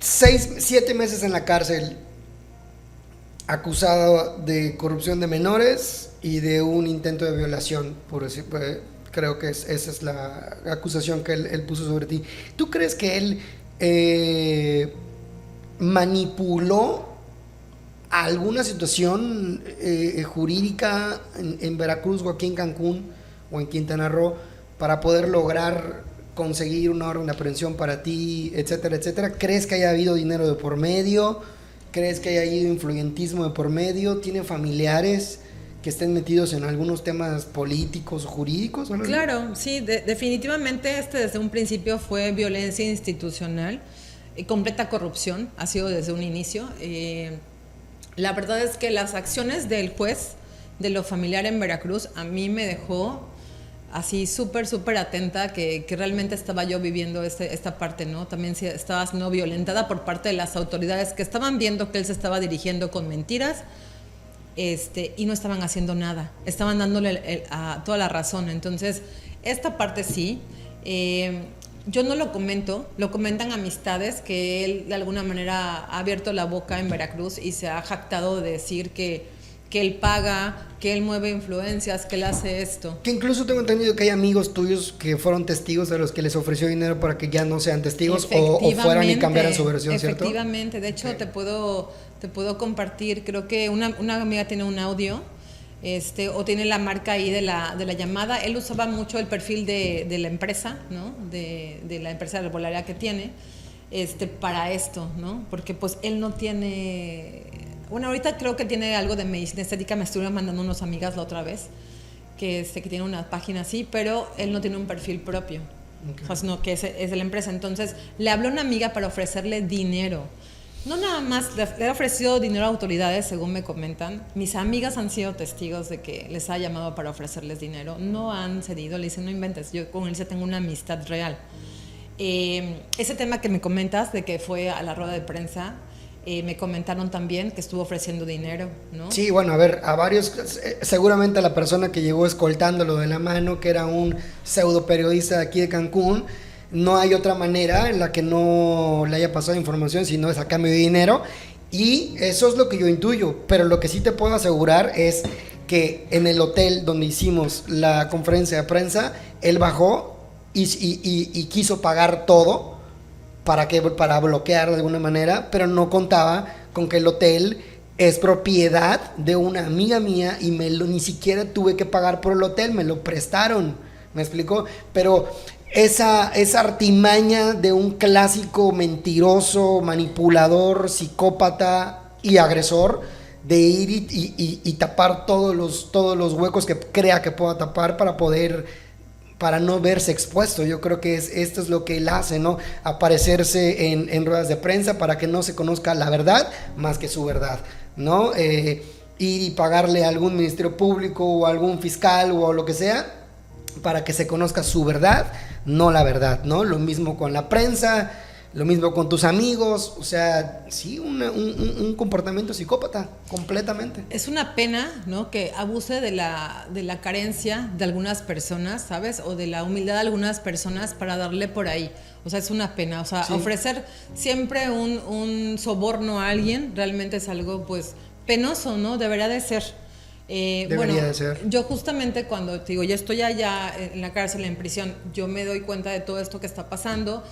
7 meses en la cárcel, acusado de corrupción de menores y de un intento de violación, por decir, creo que esa es la acusación que él puso sobre ti. ¿Tú crees que él manipuló alguna situación jurídica en Veracruz o aquí en Cancún o en Quintana Roo para poder lograr conseguir una orden de aprehensión para ti, etcétera, etcétera? ¿Crees que haya habido dinero de por medio? ¿Crees que haya habido influyentismo de por medio? ¿Tiene familiares que estén metidos en algunos temas políticos o jurídicos? Claro, sí, definitivamente desde un principio fue violencia institucional. Completa corrupción, ha sido desde un inicio. La verdad es que las acciones del juez de lo familiar en Veracruz a mí me dejó así súper atenta que realmente estaba yo viviendo esta parte, ¿no? También estaba siendo violentada por parte de las autoridades que estaban viendo que él se estaba dirigiendo con mentiras y no estaban haciendo nada, estaban dándole toda la razón. Entonces, esta parte sí. Yo no lo comento, lo comentan amistades que él de alguna manera ha abierto la boca en Veracruz y se ha jactado de decir que él paga, que él mueve influencias, que él hace esto. Que incluso tengo entendido que hay amigos tuyos que fueron testigos a los que les ofreció dinero para que ya no sean testigos o fueran y cambiaran su versión, ¿cierto? Efectivamente, de hecho te puedo compartir, creo que una amiga tiene un audio o tiene la marca ahí de la llamada. Él usaba mucho el perfil de la empresa, ¿no? De la empresa de herbolaria que tiene, para esto, ¿no? Porque pues él no tiene... Bueno, ahorita creo que tiene algo de medicina estética, me estuvieron mandando unas amigas la otra vez, que tiene una página así, pero él no tiene un perfil propio, okay. O sea, sino que es de la empresa. Entonces, le habló una amiga para ofrecerle dinero. No nada más, le ha ofrecido dinero a autoridades, según me comentan. Mis amigas han sido testigos de que les ha llamado para ofrecerles dinero. No han cedido, le dicen, no inventes, yo con él sí tengo una amistad real. Ese tema que me comentas de que fue a la rueda de prensa, me comentaron también que estuvo ofreciendo dinero, ¿no? Sí, bueno, a ver, a varios, seguramente a la persona que llegó escoltándolo de la mano, que era un pseudo periodista de aquí de Cancún, no hay otra manera en la que no le haya pasado información, sino es a cambio de dinero, y eso es lo que yo intuyo, pero lo que sí te puedo asegurar es que en el hotel donde hicimos la conferencia de prensa, él bajó y quiso pagar todo para bloquear de alguna manera, pero no contaba con que el hotel es propiedad de una amiga mía y ni siquiera tuve que pagar por el hotel, me lo prestaron, ¿me explicó? Pero esa artimaña de un clásico mentiroso, manipulador, psicópata y agresor, de ir y tapar todos los huecos que crea que pueda tapar para no verse expuesto. Yo creo que esto es lo que él hace, ¿no? Aparecerse en ruedas de prensa para que no se conozca la verdad más que su verdad, ¿no? Ir y pagarle a algún ministerio público o a algún fiscal o lo que sea para que se conozca su verdad, no la verdad, ¿no? Lo mismo con la prensa, lo mismo con tus amigos, o sea, sí, un comportamiento psicópata, completamente. Es una pena, ¿no?, que abuse de la carencia de algunas personas, ¿sabes? O de la humildad de algunas personas para darle por ahí. O sea, es una pena. O sea, sí, ofrecer siempre un soborno a alguien realmente es algo, pues, penoso, ¿no? Debería de ser. Debería de ser. Yo justamente cuando, te digo, ya estoy allá en la cárcel, en prisión, yo me doy cuenta de todo esto que está pasando.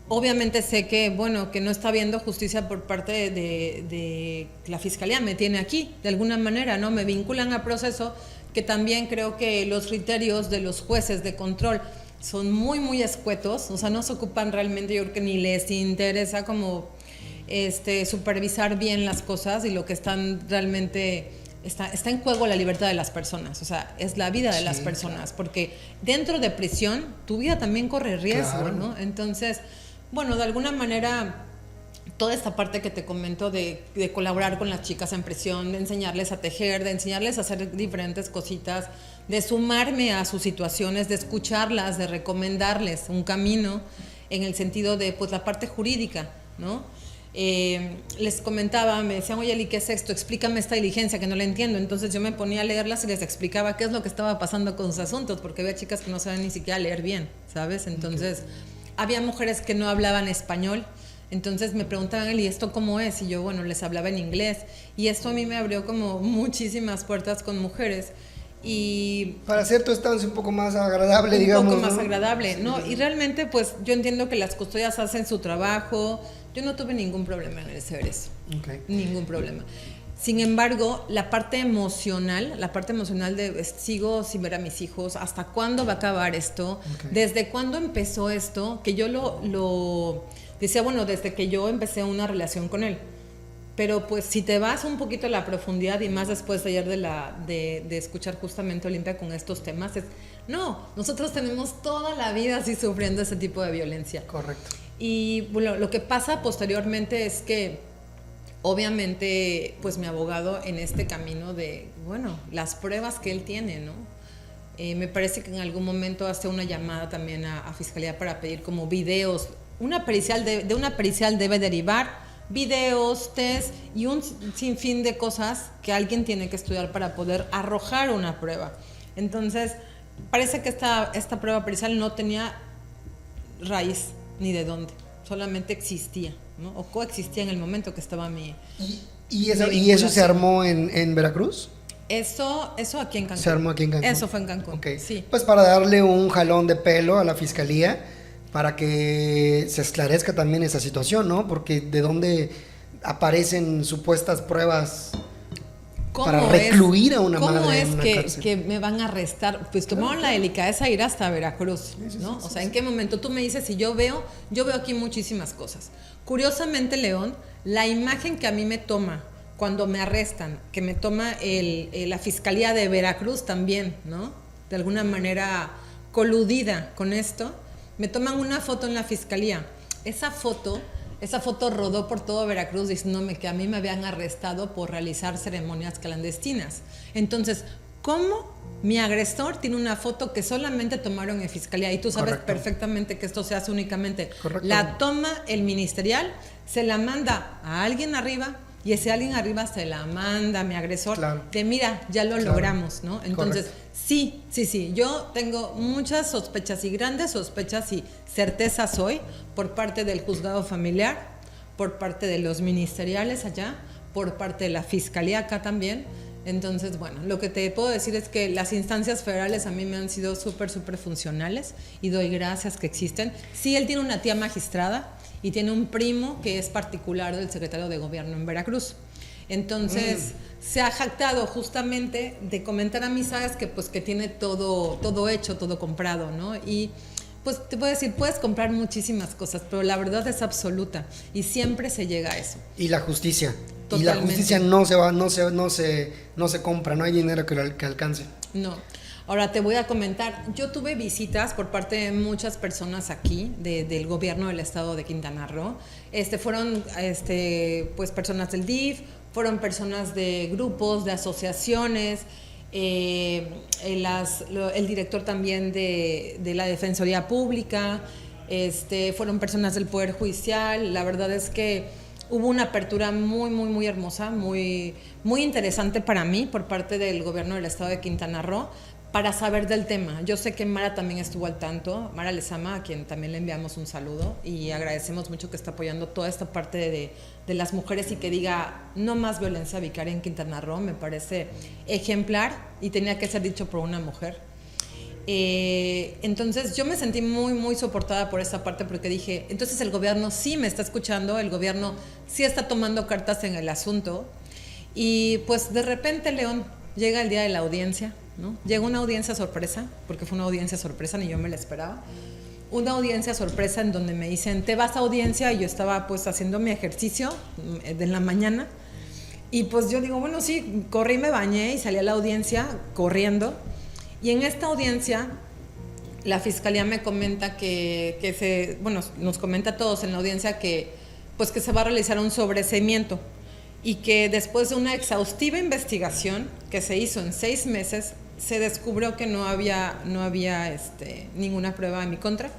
Obviamente sé que, bueno, que no está habiendo justicia por parte de la fiscalía, me tiene aquí, de alguna manera, ¿no? Me vinculan a proceso, que también creo que los criterios de los jueces de control son muy, muy escuetos, o sea, no se ocupan realmente, yo creo que ni les interesa como supervisar bien las cosas, y lo que están realmente... Está en juego la libertad de las personas, o sea, es la vida de las personas, porque dentro de prisión tu vida también corre riesgo, ¿no? Entonces, bueno, de alguna manera, toda esta parte que te comento de colaborar con las chicas en prisión, de enseñarles a tejer, de enseñarles a hacer diferentes cositas, de sumarme a sus situaciones, de escucharlas, de recomendarles un camino en el sentido de, pues, la parte jurídica, ¿no? Les comentaba, me decían, oye, Eli, ¿qué es esto? Explícame esta diligencia que no la entiendo. Entonces yo me ponía a leerlas y les explicaba qué es lo que estaba pasando con sus asuntos, porque había chicas que no saben ni siquiera leer bien, ¿sabes? Entonces, había mujeres que no hablaban español, entonces me preguntaban, Eli, ¿esto cómo es? Y yo, bueno, les hablaba en inglés, y esto a mí me abrió como muchísimas puertas con mujeres. Y para hacer tu estancia un poco más agradable, digamos. Un poco más agradable, ¿no? Y realmente, pues, yo entiendo que las custodias hacen su trabajo. Yo no tuve ningún problema en hacer eso. Ningún problema. Sin embargo, la parte emocional de sigo sin ver a mis hijos, ¿hasta cuándo va a acabar esto? ¿Desde cuándo empezó esto? Que yo lo decía, bueno, desde que yo empecé una relación con él. Pero pues si te vas un poquito a la profundidad, y más después de ayer de escuchar justamente a Olimpia con estos temas, no, nosotros tenemos toda la vida así sufriendo ese tipo de violencia. Correcto. Y bueno, lo que pasa posteriormente es que obviamente pues mi abogado en este camino de, bueno, las pruebas que él tiene, ¿no? Me parece que en algún momento hace una llamada también a Fiscalía para pedir como videos. De una pericial debe derivar videos, test y un sinfín de cosas que alguien tiene que estudiar para poder arrojar una prueba. Entonces, parece que esta prueba pericial no tenía raíz ni de dónde, solamente existía, ¿no? O coexistía en el momento que estaba ¿Y eso se armó en Veracruz? Eso aquí en Cancún. Se armó aquí en Cancún. Eso fue en Cancún. Okay. Sí. Pues para darle un jalón de pelo a la fiscalía, para que se esclarezca también esa situación, ¿no? Porque de dónde aparecen supuestas pruebas para recluir a una madre en una cárcel. ¿Cómo es que me van a arrestar? Pues tomaron la delicadeza de ir hasta Veracruz, ¿no? O sea, ¿en qué momento? Tú me dices, y yo veo aquí muchísimas cosas. Curiosamente, León, la imagen que a mí me toma cuando me arrestan, que me toma la Fiscalía de Veracruz también, ¿no? De alguna manera coludida con esto, me toman una foto en la Fiscalía. Esa foto rodó por todo Veracruz diciéndome que a mí me habían arrestado por realizar ceremonias clandestinas. Entonces, cómo mi agresor tiene una foto que solamente tomaron en fiscalía y tú sabes Correcto. perfectamente que esto se hace únicamente. Correcto. La toma el ministerial, se la manda a alguien arriba y ese alguien arriba se la manda a mi agresor. Claro. De mira, ya lo Claro. logramos, ¿no? Entonces, Correcto. sí, yo tengo muchas sospechas y grandes sospechas y certezas hoy por parte del juzgado familiar, por parte de los ministeriales allá, por parte de la fiscalía acá también. Entonces, bueno, lo que te puedo decir es que las instancias federales a mí me han sido súper funcionales y doy gracias que existen. Sí, él tiene una tía magistrada y tiene un primo que es particular del secretario de gobierno en Veracruz. Entonces, se ha jactado justamente de comentar a mí, sabes, que pues que tiene todo hecho, todo comprado, ¿no? Y pues te puedo decir, puedes comprar muchísimas cosas, pero la verdad es absoluta y siempre se llega a eso. Y la justicia. Totalmente. Y la justicia no se compra, no hay dinero que alcance. No. Ahora te voy a comentar, yo tuve visitas por parte de muchas personas aquí, del gobierno del estado de Quintana Roo. Fueron pues personas del DIF, fueron personas de grupos, de asociaciones, el director también de la Defensoría Pública, fueron personas del Poder Judicial. La verdad es que hubo una apertura muy hermosa, muy interesante para mí por parte del gobierno del estado de Quintana Roo para saber del tema. Yo sé que Mara también estuvo al tanto, Mara Lezama, a quien también le enviamos un saludo y agradecemos mucho que está apoyando toda esta parte de las mujeres y que diga no más violencia vicaria en Quintana Roo. Me parece ejemplar y tenía que ser dicho por una mujer. Entonces yo me sentí muy soportada por esa parte porque dije, entonces el gobierno sí me está escuchando, el gobierno sí está tomando cartas en el asunto y pues de repente, León, llega el día de la audiencia, ¿no? Llega una audiencia sorpresa, porque fue una audiencia sorpresa, ni yo me la esperaba. Una audiencia sorpresa en donde me dicen, te vas a audiencia, y yo estaba pues haciendo mi ejercicio de la mañana y pues yo digo, bueno, sí, corrí, me bañé y salí a la audiencia corriendo. Y en esta audiencia, la fiscalía me comenta nos comenta a todos en la audiencia que se va a realizar un sobreseimiento y que después de una exhaustiva investigación que se hizo en 6 meses, se descubrió que no había ninguna prueba en mi contra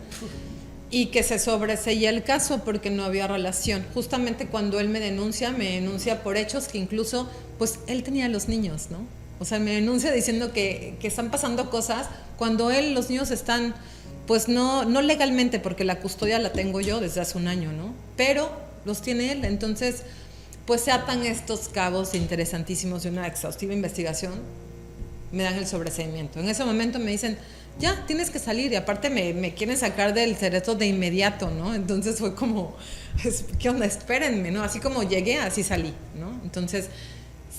y que se sobreseía el caso porque no había relación. Justamente cuando él me denuncia por hechos que incluso, pues él tenía a los niños, ¿no? O sea, me denuncia diciendo que están pasando cosas cuando los niños están, pues no legalmente, porque la custodia la tengo yo desde hace un año, ¿no? Pero los tiene él. Entonces, pues se atan estos cabos interesantísimos de una exhaustiva investigación, me dan el sobreseimiento. En ese momento me dicen, ya, tienes que salir, y aparte me quieren sacar del cerezo de inmediato, ¿no? Entonces fue como, ¿qué onda? Espérenme, ¿no? Así como llegué, así salí, ¿no? Entonces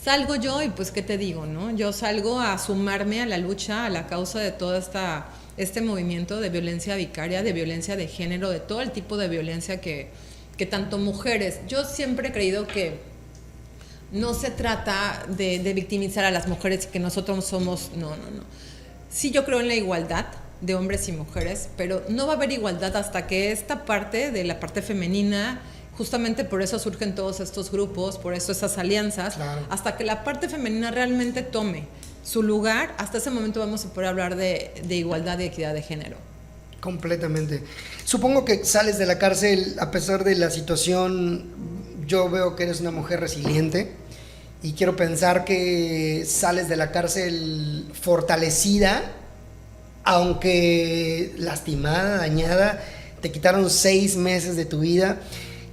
salgo yo y pues, ¿qué te digo, no? Yo salgo a sumarme a la lucha, a la causa de todo este movimiento de violencia vicaria, de violencia de género, de todo el tipo de violencia que tanto mujeres... Yo siempre he creído que no se trata de victimizar a las mujeres y que nosotros somos... No. Sí, yo creo en la igualdad de hombres y mujeres, pero no va a haber igualdad hasta que esta parte de la parte femenina... Justamente por eso surgen todos estos grupos, por eso esas alianzas, claro. Hasta que la parte femenina realmente tome su lugar, hasta ese momento vamos a poder hablar de igualdad y equidad de género. Completamente. Supongo que sales de la cárcel a pesar de la situación. Yo veo que eres una mujer resiliente y quiero pensar que sales de la cárcel fortalecida, aunque lastimada, dañada. Te quitaron 6 meses de tu vida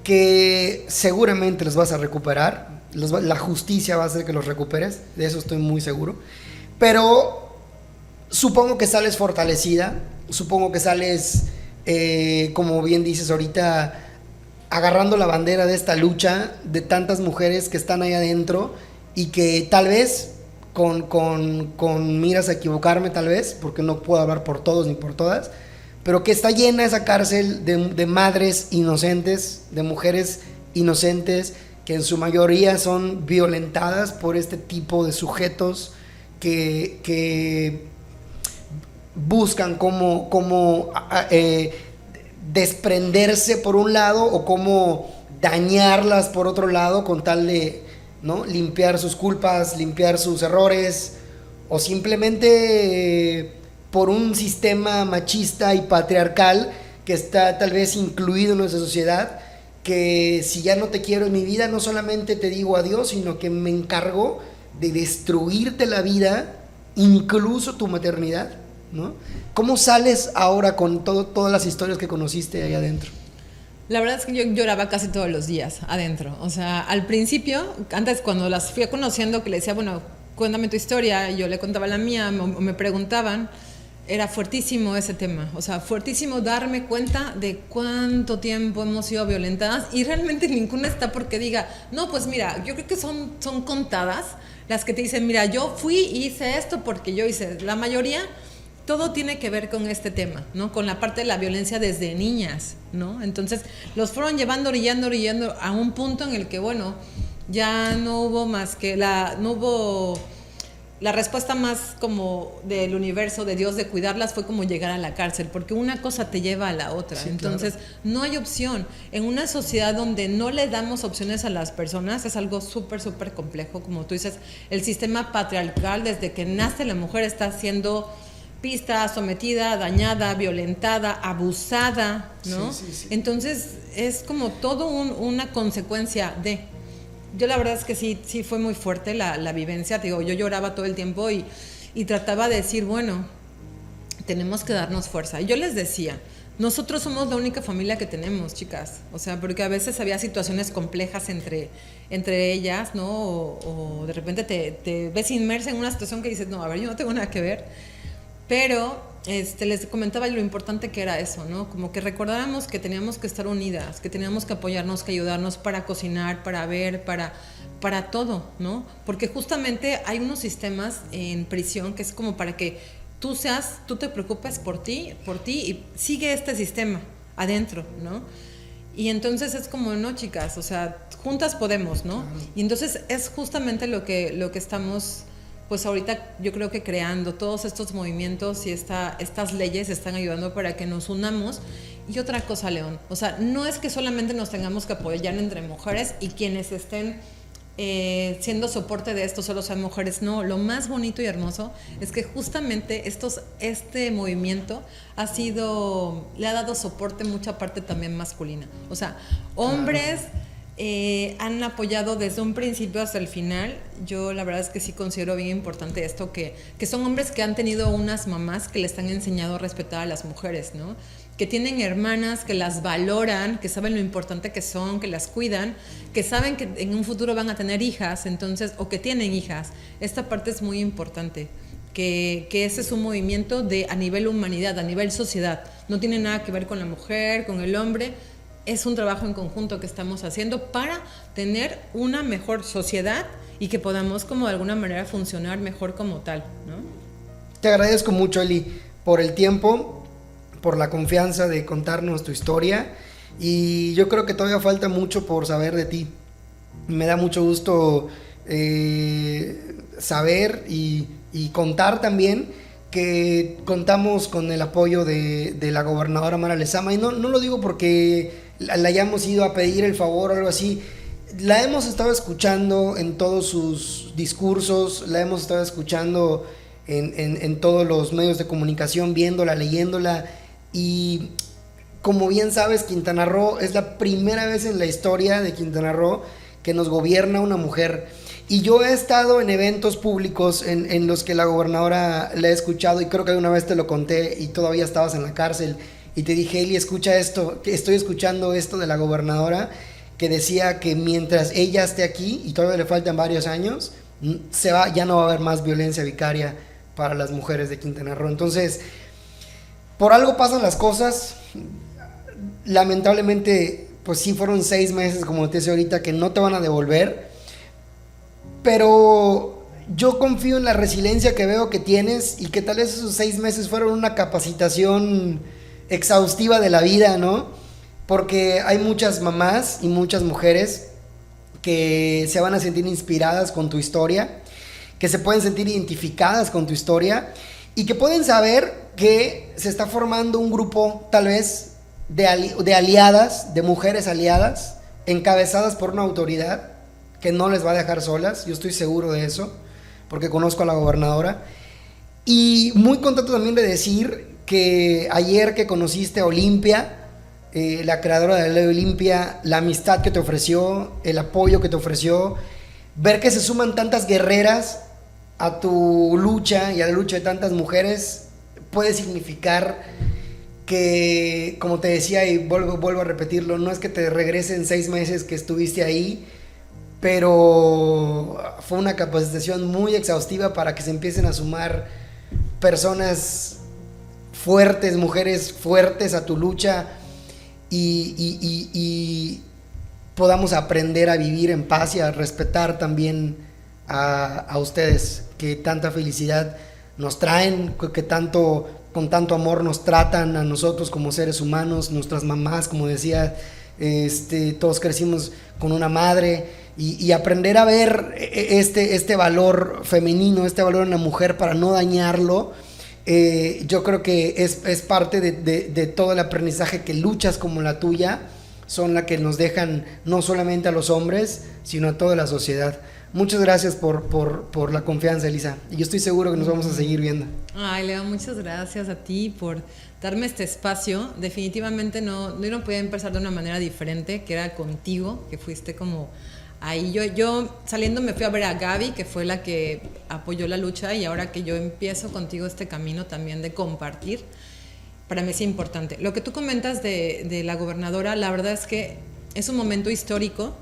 que seguramente los vas a recuperar. La justicia va a hacer que los recuperes, de eso estoy muy seguro. Pero supongo que sales fortalecida, supongo que sales, como bien dices ahorita, agarrando la bandera de esta lucha de tantas mujeres que están ahí adentro y que tal vez, con miras a equivocarme tal vez, porque no puedo hablar por todos ni por todas, pero que está llena esa cárcel de madres inocentes, de mujeres inocentes, que en su mayoría son violentadas por este tipo de sujetos que buscan cómo desprenderse por un lado o cómo dañarlas por otro lado con tal de, ¿no?, limpiar sus culpas, limpiar sus errores o simplemente por un sistema machista y patriarcal que está tal vez incluido en nuestra sociedad, que si ya no te quiero en mi vida, no solamente te digo adiós, sino que me encargo de destruirte la vida, incluso tu maternidad, ¿no? ¿Cómo sales ahora con todas las historias que conociste ahí adentro? La verdad es que yo lloraba casi todos los días adentro. O sea, al principio, antes cuando las fui conociendo, que le decía, bueno, cuéntame tu historia, y yo le contaba la mía, o me preguntaban, era fuertísimo ese tema. O sea, fuertísimo darme cuenta de cuánto tiempo hemos sido violentadas, y realmente ninguna está porque diga, no, pues mira, yo creo que son contadas las que te dicen, mira, yo fui y hice esto porque yo hice. La mayoría, todo tiene que ver con este tema, ¿no? Con la parte de la violencia desde niñas, ¿no? Entonces, los fueron llevando, orillando a un punto en el que, bueno, ya no hubo más que no hubo la respuesta más como del universo, de Dios, de cuidarlas, fue como llegar a la cárcel, porque una cosa te lleva a la otra. Sí, entonces, claro, no hay opción. En una sociedad donde no le damos opciones a las personas, es algo súper, súper complejo. Como tú dices, el sistema patriarcal, desde que nace la mujer, está siendo vista, sometida, dañada, violentada, abusada, ¿no? Sí, sí, sí. Entonces, es como todo una consecuencia de... Yo la verdad es que sí fue muy fuerte la vivencia. Te digo, yo lloraba todo el tiempo y trataba de decir, bueno, tenemos que darnos fuerza. Y yo les decía, nosotros somos la única familia que tenemos, chicas. O sea, porque a veces había situaciones complejas entre ellas, ¿no? O de repente te ves inmersa en una situación que dices, no, a ver, yo no tengo nada que ver. Pero les comentaba lo importante que era eso, ¿no? Como que recordáramos que teníamos que estar unidas, que teníamos que apoyarnos, que ayudarnos para cocinar, para ver, para todo, ¿no? Porque justamente hay unos sistemas en prisión que es como para que tú te preocupes por ti y sigue este sistema adentro, ¿no? Y entonces es como, no, chicas, o sea, juntas podemos, ¿no? Y entonces es justamente lo que estamos... Pues ahorita yo creo que creando todos estos movimientos y estas leyes están ayudando para que nos unamos. Y otra cosa, León, o sea, no es que solamente nos tengamos que apoyar entre mujeres y quienes estén siendo soporte de esto solo sean mujeres. No, lo más bonito y hermoso es que justamente este movimiento le ha dado soporte mucha parte también masculina. O sea, hombres... han apoyado desde un principio hasta el final. Yo la verdad es que sí considero bien importante esto, que son hombres que han tenido unas mamás que les han enseñado a respetar a las mujeres, ¿no? Que tienen hermanas que las valoran, que saben lo importante que son, que las cuidan, que saben que en un futuro van a tener hijas, entonces, o que tienen hijas. Esta parte es muy importante. Que ese es un movimiento a nivel humanidad, a nivel sociedad. No tiene nada que ver con la mujer, con el hombre. Es un trabajo en conjunto que estamos haciendo para tener una mejor sociedad y que podamos como de alguna manera funcionar mejor como tal, ¿no? Te agradezco mucho, Eli, por el tiempo, por la confianza de contarnos tu historia, y yo creo que todavía falta mucho por saber de ti. Me da mucho gusto saber y contar también que contamos con el apoyo de la gobernadora Mara Lezama, y no lo digo porque la hayamos ido a pedir el favor o algo así. La hemos estado escuchando en todos sus discursos, la hemos estado escuchando en todos los medios de comunicación, viéndola, leyéndola, y como bien sabes, Quintana Roo es la primera vez en la historia de Quintana Roo que nos gobierna una mujer. Y yo he estado en eventos públicos en los que la gobernadora la he escuchado, y creo que una vez te lo conté y todavía estabas en la cárcel, y te dije, Eli, escucha esto, que estoy escuchando esto de la gobernadora, que decía que mientras ella esté aquí, y todavía le faltan varios años, ya no va a haber más violencia vicaria para las mujeres de Quintana Roo. Entonces, por algo pasan las cosas. Lamentablemente, pues sí fueron 6 meses, como te decía ahorita, que no te van a devolver, pero yo confío en la resiliencia que veo que tienes, y que tal vez esos 6 meses fueron una capacitación exhaustiva de la vida, ¿no? Porque hay muchas mamás y muchas mujeres que se van a sentir inspiradas con tu historia, que se pueden sentir identificadas con tu historia, y que pueden saber que se está formando un grupo tal vez de aliadas, de mujeres aliadas, encabezadas por una autoridad que no les va a dejar solas. Yo estoy seguro de eso, porque conozco a la gobernadora. Y muy contento también de decir que ayer que conociste a Olimpia, la creadora de la ley Olimpia, la amistad que te ofreció, el apoyo que te ofreció, ver que se suman tantas guerreras a tu lucha y a la lucha de tantas mujeres, puede significar que, como te decía y vuelvo a repetirlo, no es que te regresen 6 meses que estuviste ahí, pero fue una capacitación muy exhaustiva para que se empiecen a sumar personas fuertes, mujeres fuertes a tu lucha y podamos aprender a vivir en paz y a respetar también a ustedes, que tanta felicidad nos traen, que con tanto amor nos tratan a nosotros como seres humanos, nuestras mamás, como decía, todos crecimos con una madre, y aprender a ver este valor femenino, este valor en la mujer para no dañarlo. Yo creo que es parte de todo el aprendizaje que luchas como la tuya son la que nos dejan no solamente a los hombres, sino a toda la sociedad. Muchas gracias por la confianza, Elisa. Y yo estoy seguro que nos vamos a seguir viendo. Ay, Leo, muchas gracias a ti por darme este espacio. Definitivamente yo no podía empezar de una manera diferente, que era contigo, que fuiste como ahí. Yo saliendo me fui a ver a Gaby, que fue la que apoyó la lucha, y ahora que yo empiezo contigo este camino también de compartir, para mí es importante. Lo que tú comentas de la gobernadora, la verdad es que es un momento histórico,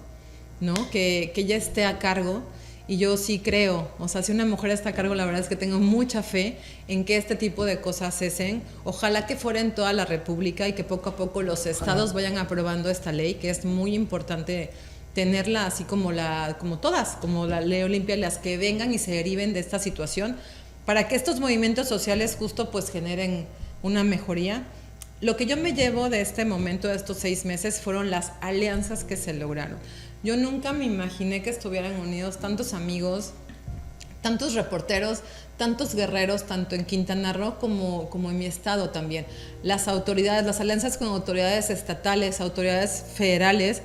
¿no? Que ella esté a cargo, y yo sí creo, o sea, si una mujer está a cargo, la verdad es que tengo mucha fe en que este tipo de cosas cesen. Ojalá que fuera en toda la República y que poco a poco los estados vayan aprobando esta ley, que es muy importante tenerla así como todas, como la ley Olimpia, las que vengan y se deriven de esta situación, para que estos movimientos sociales justo pues generen una mejoría. Lo que yo me llevo de este momento, de estos 6 meses, fueron las alianzas que se lograron. Yo nunca me imaginé que estuvieran unidos tantos amigos, tantos reporteros, tantos guerreros, tanto en Quintana Roo como en mi estado también. Las autoridades, las alianzas con autoridades estatales, autoridades federales.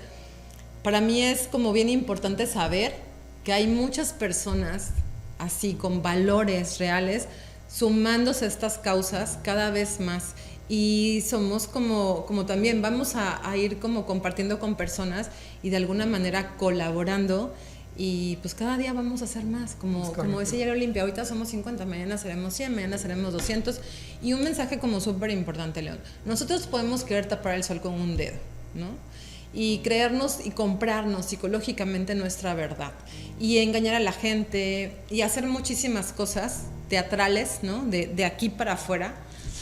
Para mí es como bien importante saber que hay muchas personas así con valores reales sumándose a estas causas cada vez más, y somos como también vamos a ir como compartiendo con personas y de alguna manera colaborando, y pues cada día vamos a hacer más, como decía ayer Olimpia, ahorita somos 50, mañana seremos 100, mañana seremos 200, y un mensaje como súper importante, León: nosotros podemos querer tapar el sol con un dedo, ¿no? Y creernos y comprarnos psicológicamente nuestra verdad y engañar a la gente y hacer muchísimas cosas teatrales, ¿no? De aquí para afuera,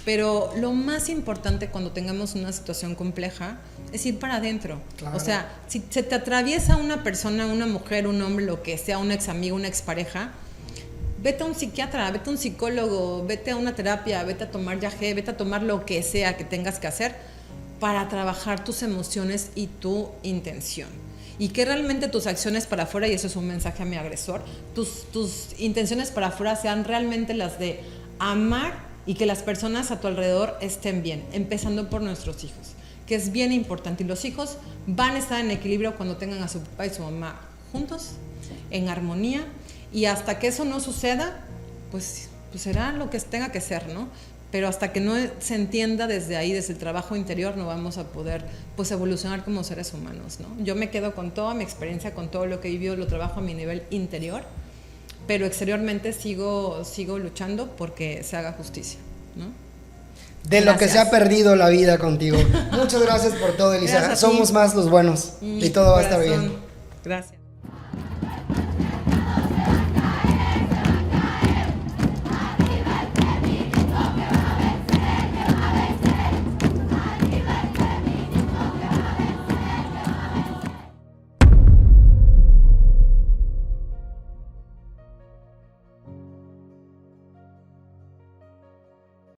pero lo más importante cuando tengamos una situación compleja es ir para adentro. Claro. O sea, si se te atraviesa una persona, una mujer, un hombre, lo que sea, un ex amigo, una expareja, vete a un psiquiatra, vete a un psicólogo, vete a una terapia, vete a tomar yagé, vete a tomar lo que sea que tengas que hacer para trabajar tus emociones y tu intención. Y que realmente tus acciones para afuera, y eso es un mensaje a mi agresor, tus intenciones para afuera sean realmente las de amar y que las personas a tu alrededor estén bien, empezando por nuestros hijos, que es bien importante. Y los hijos van a estar en equilibrio cuando tengan a su papá y su mamá juntos, en armonía, y hasta que eso no suceda, pues será lo que tenga que ser, ¿no? Pero hasta que no se entienda desde ahí, desde el trabajo interior, no vamos a poder pues evolucionar como seres humanos, ¿no? Yo me quedo con toda mi experiencia, con todo lo que he vivido, lo trabajo a mi nivel interior, pero exteriormente sigo luchando porque se haga justicia, ¿no? De gracias. Lo que se ha perdido la vida contigo. Muchas gracias por todo, Elisa. Somos más los buenos y todo va a estar bien. Gracias.